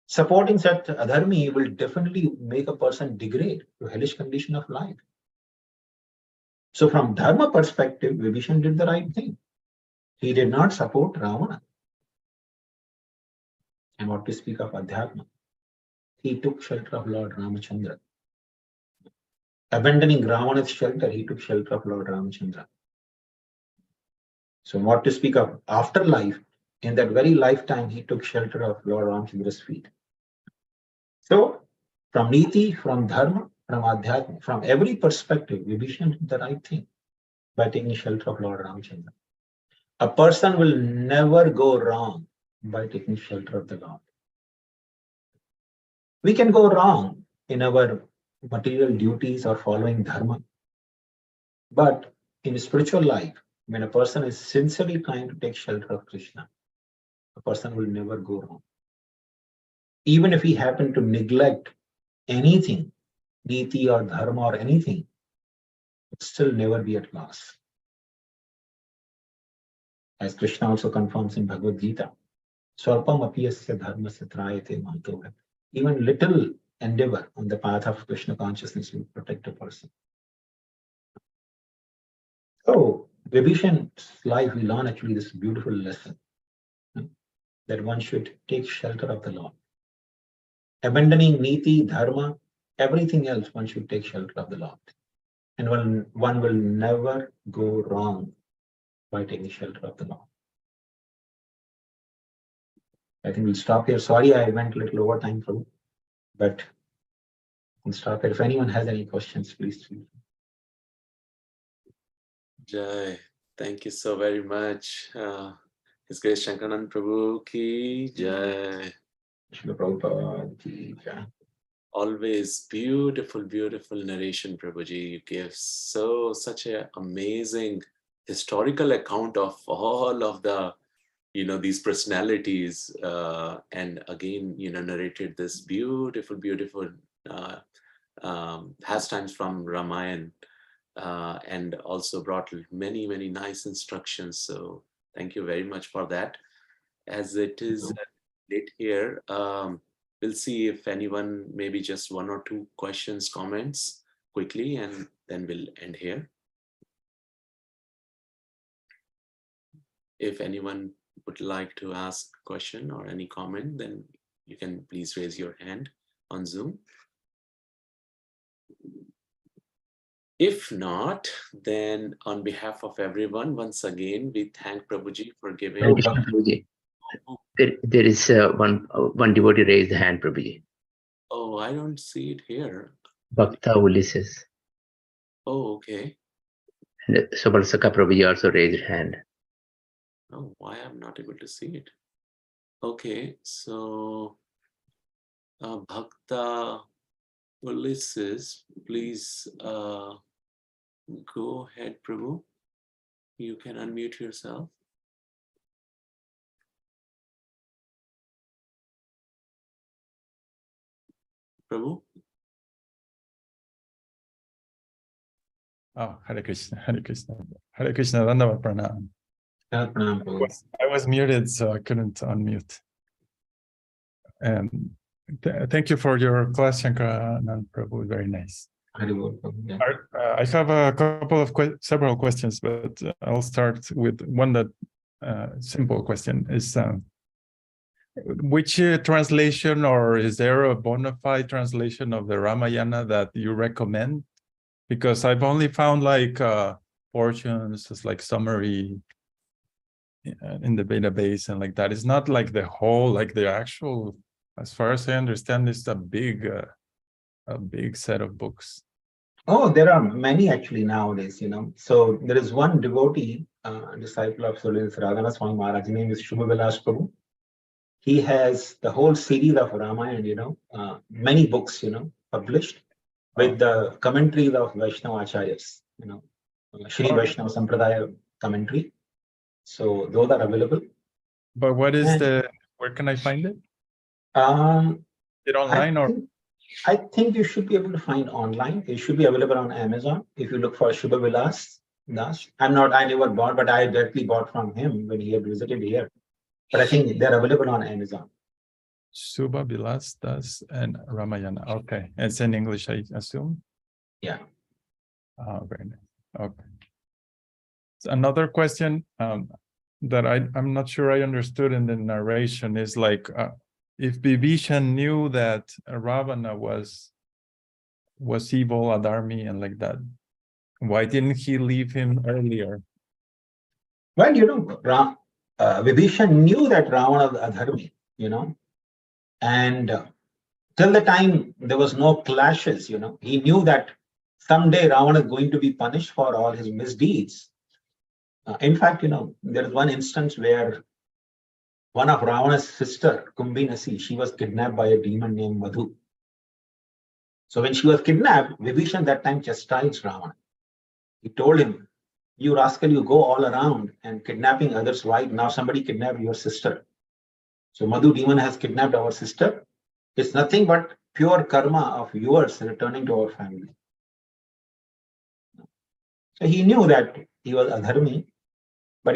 Supporting such adharmi will definitely make a person degrade to hellish condition of life. So from dharma perspective, Vibhishana did the right thing. He did not support Ravana. And what to speak of Adhyatma? He took shelter of Lord Ramachandra. Abandoning Ravana's shelter, he took shelter of Lord Ramachandra. So what to speak of afterlife? In that very lifetime, he took shelter of Lord Ramachandra's feet. So from Niti, from Dharma, from Adhyatma, from every perspective, Vibhishana did the right thing by taking shelter of Lord Ramachandra. A person will never go wrong by taking shelter of the Lord. We can go wrong in our material duties or following dharma. But in spiritual life, when a person is sincerely trying to take shelter of Krishna, a person will never go wrong. Even if he happen to neglect anything, niti or dharma or anything, it still never be at loss. As Krishna also confirms in Bhagavad Gita, Swarpam apiyasya dharma satrayate mahatoha. Even little endeavor on the path of Krishna consciousness will protect a person. So, Vibhishana's life, we learn actually this beautiful lesson that one should take shelter of the Lord. Abandoning niti, dharma, everything else, one should take shelter of the Lord. And one will never go wrong by taking shelter of the Lord. I think we'll stop here. Sorry, I went a little over time, Prabhu, but we'll stop here. If anyone has any questions, please feel free. Jai, thank you so very much. His Grace Shankaranand Prabhu ki Jai. Srila Prabhupada ki jai. Always beautiful, beautiful narration, Prabhuji. You gave such an amazing historical account of all of the, these personalities, and again, narrated this beautiful, beautiful pastimes from Ramayana, and also brought many, many nice instructions. So thank you very much for that. As it is late here, we'll see if anyone, maybe just one or two questions, comments quickly, and then we'll end here. If anyone would like to ask a question or any comment, then you can please raise your hand on Zoom. If not, then on behalf of everyone, once again, we thank Prabhuji for giving. Prabhuji. There is one devotee raised the hand, Prabhuji. Oh, I don't see it here. Bhakta Ulysses. Oh, okay. And Subarsaka Prabhuji also raised hand. Oh, why I'm not able to see it? Okay, so Bhakta Ulysses, please go ahead, Prabhu. You can unmute yourself. Prabhu? Oh, Hare Krishna, Hare Krishna. Hare Krishna, Dandavat Pranam. Pranam, Prabhu. I was muted, so I couldn't unmute. And thank you for your class, Shankaranand Prabhu, very nice. Haribol, Prabhu. Yeah. I have a couple of several questions, but I'll start with one that simple question is, which translation, or is there a bona fide translation of the Ramayana that you recommend? Because I've only found like portions, just like summary in the database and like that. It's not like the whole, like the actual, as far as I understand, it's a big set of books. Oh, there are many actually nowadays, So there is one devotee, disciple of Sulis Radhana Swami Maharaj, his name is Shubha Vilas Prabhu. He has the whole series of Ramayana, many books, published with the commentaries of Vaishnava Acharyas, Shri Vaishnava Sampradaya commentary. So those are available. But what is where can I find it? Is it online I think you should be able to find online. It should be available on Amazon. If you look for Shubha Vilas Das. I never bought, but I directly bought from him when he had visited here. But I think they're available on Amazon. Subha, Vilas, Das, and Ramayana. Okay, it's in English, I assume. Yeah. Oh, very nice. Okay. So another question that I'm not sure I understood in the narration is like, if Vibhishana knew that Ravana was evil, Adharmi, and like that, why didn't he leave him earlier? Well, Vibhishana knew that Ravana was adharmi, and till the time there was no clashes, he knew that someday Ravana is going to be punished for all his misdeeds. In fact, there is one instance where one of Ravana's sister, Kumbhinasi, she was kidnapped by a demon named Madhu. So when she was kidnapped, Vibhishana that time chastised Ravana. He told him, "You rascal, you go all around and kidnapping others' wives. Now somebody kidnapped your sister. So Madhu demon has kidnapped our sister. It's nothing but pure karma of yours returning to our family." So he knew that he was adharmi, but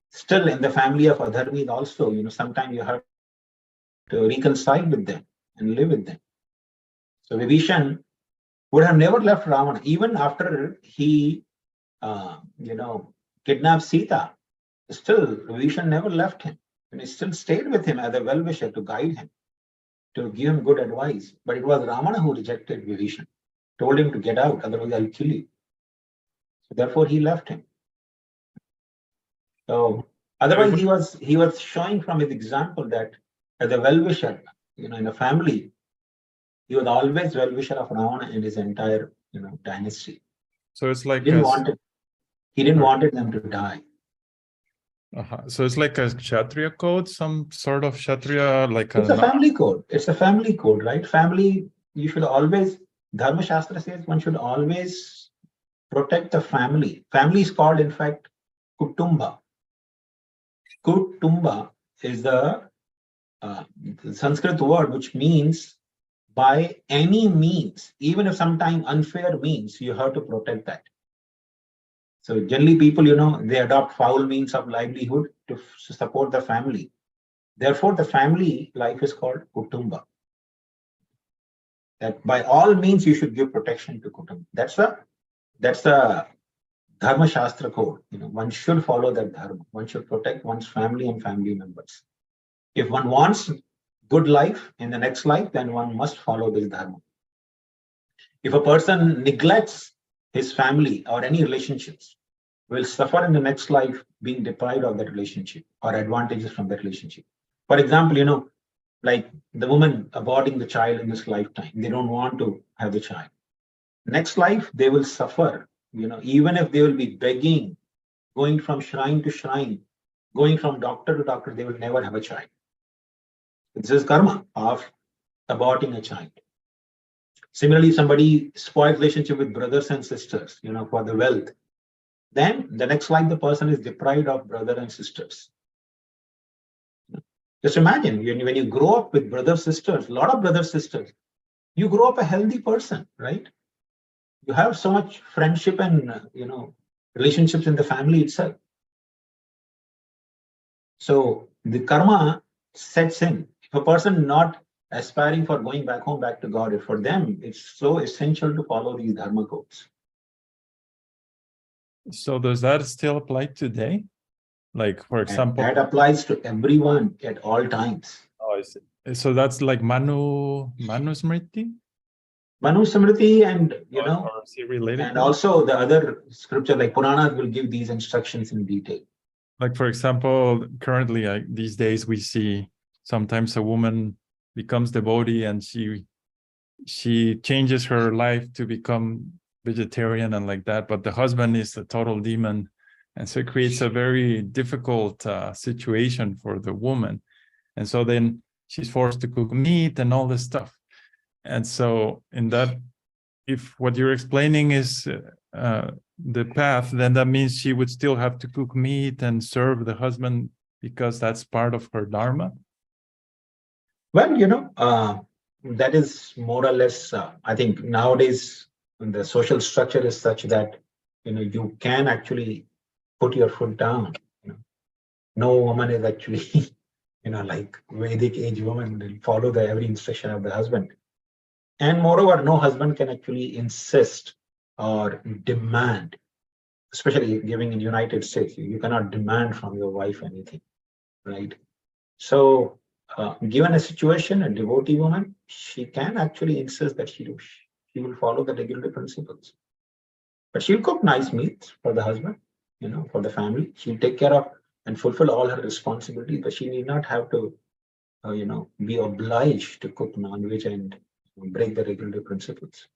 still in the family of adharmi also, sometimes you have to reconcile with them and live with them. So Vibhishana would have never left Ravana, even after he, kidnapped Sita. Still, Vibhishana never left him, and he still stayed with him as a well-wisher to guide him, to give him good advice. But it was Ravana who rejected Vibhishana, told him to get out, otherwise I'll kill you. So therefore, he left him. So otherwise, he was showing from his example that as a well-wisher, in a family, he was always well-wisher of Ravana and his entire, dynasty. So it's like he didn't want them to die. So it's like a Kshatriya code, some sort of Kshatriya, like it's a family code. It's a family code, right? Family, you should always, Dharma Shastra says one should always protect the family. Family is called, in fact, Kutumba. Kutumba is the Sanskrit word which means by any means, even if sometimes unfair means, you have to protect that. So generally people, they adopt foul means of livelihood to support the family. Therefore, the family life is called Kutumba. That by all means you should give protection to Kutumba. That's the Dharma Shastra code. One should follow that dharma. One should protect one's family and family members. If one wants good life in the next life, then one must follow this dharma. If a person neglects his family or any relationships, will suffer in the next life being deprived of that relationship or advantages from that relationship. For example, like the woman aborting the child in this lifetime, they don't want to have the child. Next life, they will suffer, even if they will be begging, going from shrine to shrine, going from doctor to doctor, they will never have a child. This is karma of aborting a child. Similarly, somebody spoils relationship with brothers and sisters, for the wealth. Then the next life, the person is deprived of brother and sisters. Just imagine when you grow up with brothers, sisters, a lot of brothers, sisters, you grow up a healthy person, right? You have so much friendship and, relationships in the family itself. So the karma sets in. If a person not aspiring for going back home, back to God, for them, it's so essential to follow these dharma codes. So does that still apply today? Like, for example, and that applies to everyone at all times. Oh, I see. So that's like Manu Smriti? Manu Smriti, and Or is he related and to also the other scripture like Puranas will give these instructions in detail. Like, for example, currently these days we see sometimes a woman becomes devotee and she changes her life to become vegetarian and like that, but the husband is a total demon, and so it creates a very difficult situation for the woman, and so then she's forced to cook meat and all this stuff. And so in that, if what you're explaining is the path, then that means she would still have to cook meat and serve the husband because that's part of her dharma. Well, that is more or less, I think nowadays the social structure is such that, you can actually put your foot down. No woman is actually, like Vedic age woman will follow the every instruction of the husband. And moreover, no husband can actually insist or demand, especially giving in United States, you cannot demand from your wife anything, right? So given a situation, a devotee woman, she can actually insist that she will follow the regular principles. But she'll cook nice meals for the husband, for the family. She'll take care of and fulfill all her responsibilities, but she need not have to, be obliged to cook non-veg and break the regular principles.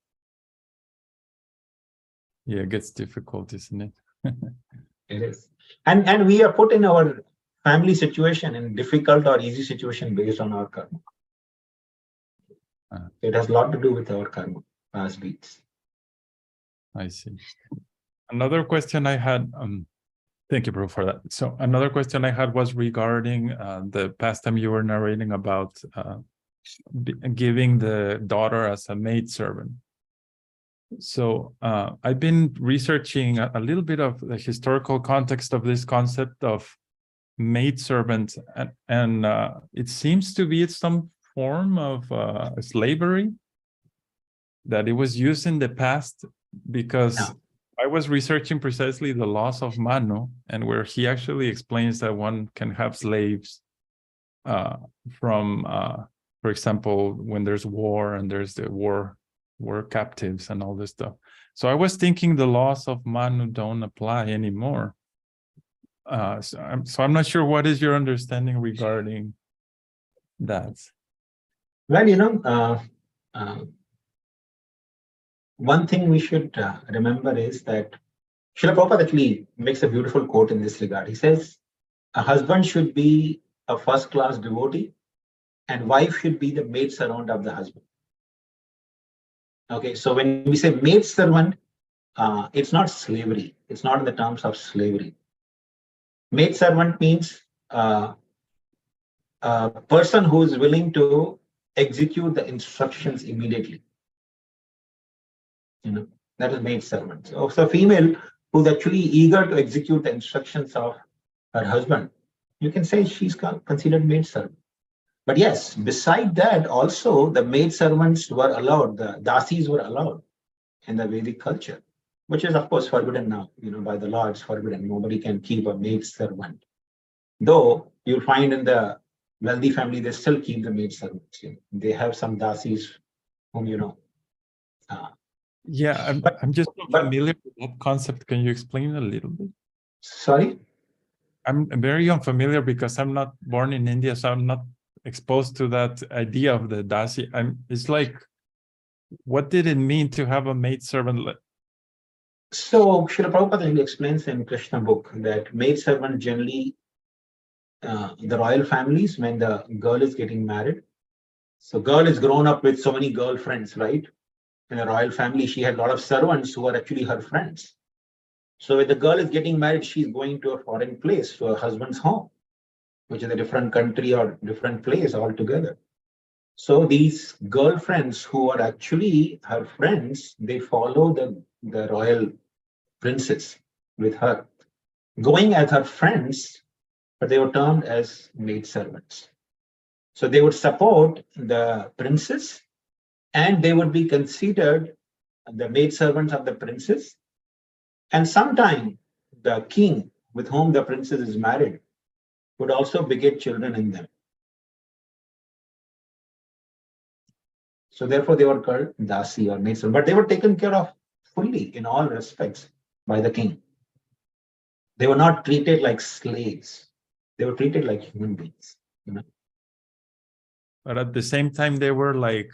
Yeah, it gets difficult, isn't it? It is. And we are put in our family situation in difficult or easy situation based on our karma. It has a lot to do with our karma, past deeds. I see. Another question I had, thank you, Prabhu, for that. So another question I had was regarding the past time you were narrating about giving the daughter as a maidservant. So I've been researching a little bit of the historical context of this concept of maidservant, and it seems to be some form of slavery that it was used in the past, because I was researching precisely the laws of Manu, and where he actually explains that one can have slaves from, for example, when there's war and there's the war captives and all this stuff. So I was thinking the laws of Manu don't apply anymore. So I'm not sure what is your understanding regarding that. Well, one thing we should remember is that Srila Prabhupada actually makes a beautiful quote in this regard. He says, a husband should be a first-class devotee and wife should be the maidservant of the husband. Okay, so when we say maidservant, it's not slavery. It's not in the terms of slavery. Maidservant means a person who is willing to execute the instructions immediately. That is maidservant. So a female who's actually eager to execute the instructions of her husband, you can say she's considered maidservant. But yes, beside that, also the maidservants were allowed, the dasis were allowed in the Vedic culture, which is of course forbidden now. By the law, it's forbidden. Nobody can keep a maidservant. Though you'll find in the wealthy family, they still keep the maidservants. They have some dasis whom Yeah, I'm just not familiar with that concept. Can you explain a little bit? Sorry? I'm very unfamiliar because I'm not born in India, so I'm not exposed to that idea of the dasi. It's like, what did it mean to have a maidservant? So Srila Prabhupada explains in Krishna book that maidservant generally, the royal families, when the girl is getting married, so girl is grown up with so many girlfriends, right? In a royal family, she had a lot of servants who are actually her friends. So when the girl is getting married, she's going to a foreign place, to her husband's home, which is a different country or different place altogether. So these girlfriends who are actually her friends, they follow the royal princess with her, going as her friends, but they were termed as maidservants. So they would support the princess and they would be considered the maidservants of the princess. And sometime the king with whom the princess is married would also beget children in them. So therefore they were called dasi or maidservant, but they were taken care of fully in all respects by the king. They were not treated like slaves. They were treated like human beings. But at the same time, they were like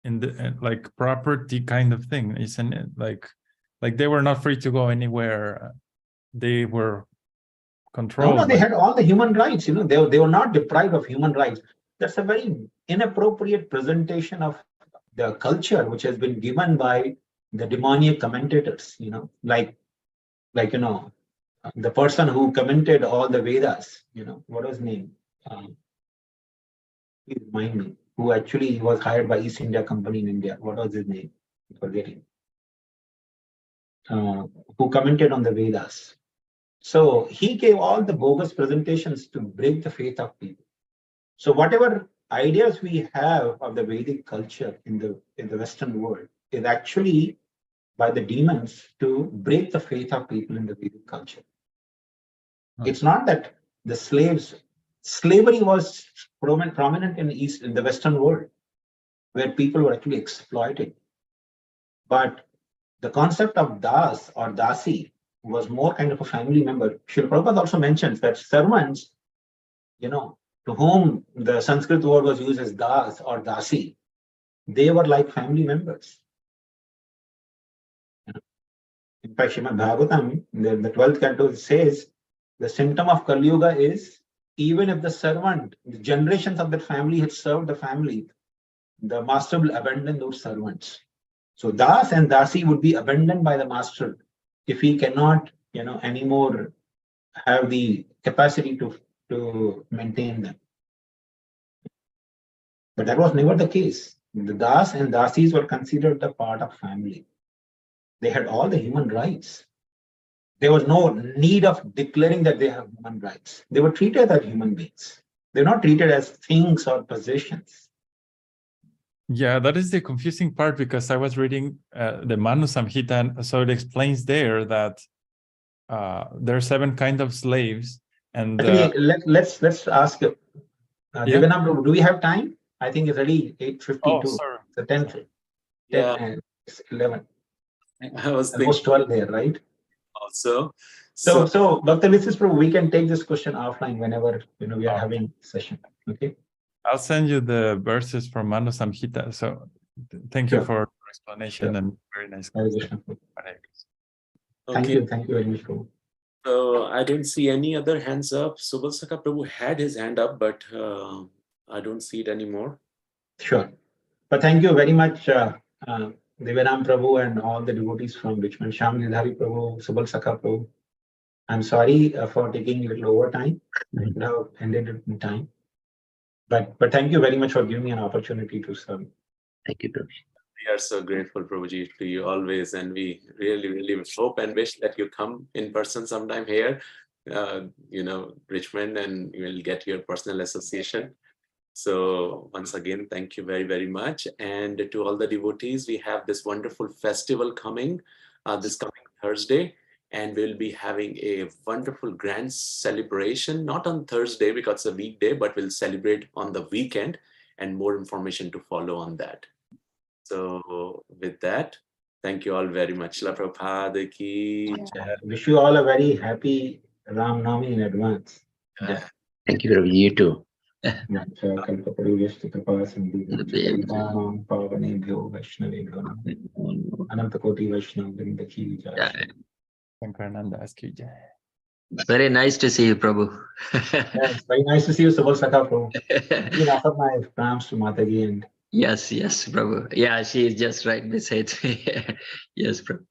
in the like property kind of thing, isn't it? Like they were not free to go anywhere. They were controlled. No, they had all the human rights. They were not deprived of human rights. That's a very inappropriate presentation of the culture which has been given by the demoniac commentators. Like the person who commented all the Vedas. What was his name? Please remind me. Who actually was hired by East India Company in India? What was his name? I'm forgetting. Who commented on the Vedas. So he gave all the bogus presentations to break the faith of people. So whatever ideas we have of the Vedic culture in the Western world is actually by the demons to break the faith of people in the Vedic culture. It's not that the slavery was prominent in the Western world, where people were actually exploited. But the concept of das or dasi was more kind of a family member. Srila Prabhupada also mentions that servants, to whom the Sanskrit word was used as das or dasi, they were like family members. In fact, Srimad Bhagavatam, the 12th canto says, the symptom of Kali Yuga is even if the servant, the generations of the family had served the family, the master will abandon those servants. So das and dasi would be abandoned by the master if he cannot, anymore have the capacity to maintain them. But that was never the case. The das and dasis were considered a part of family. They had all the human rights. There was no need of declaring that they have human rights. They were treated as human beings. They're not treated as things or possessions. Yeah, that is the confusing part, because I was reading the Manu Samhita, and so it explains there that there are 7 kinds of slaves, and let's ask Devanam, do we have time? I think it's already 8:52. Oh, sorry. The 10, Yeah. 10 and 11. I was thinking Almost 12 there, right? also. So Bhakta Mrs. Prabhu, we can take this question offline whenever we are having session. Okay. I'll send you the verses from Manu Samhita. So thank you Sure. for your explanation. Sure. And very nice. Hare Krishna. Okay. Thank you very much, Prabhu. So I don't see any other hands up. Subal Prabhu had his hand up, but I don't see it anymore. Sure. But thank you very much, Devanam Prabhu and all the devotees from Richmond, Shyam Nidhari Prabhu, Subal Sakha Prabhu. I'm sorry for taking a little overtime. I could have ended it in time. But thank you very much for giving me an opportunity to serve. Thank you, Prabhu. We are so grateful, Prabhuji, to you always, and we really, really hope and wish that you come in person sometime here, Richmond, and you will get your personal association. So once again, thank you very, very much. And to all the devotees, we have this wonderful festival coming this coming Thursday, and we'll be having a wonderful grand celebration, not on Thursday because it's a weekday, but we'll celebrate on the weekend, and more information to follow on that. So with that, thank you all very much. Shila Prabhupada ki jai. Wish you all a very happy Ram Navami in advance. Thank you, Prabhu. You too. Anantakoti Vaishnava Vrinda ki jai. Shankaranand Das ki jai. Very nice to see you, Prabhu. Yes, very nice to see you, Subal Sakha Prabhu. You offer my prams to Mataji and Yes, Prabhu. Yeah, she is just right beside me. Yes, Prabhu.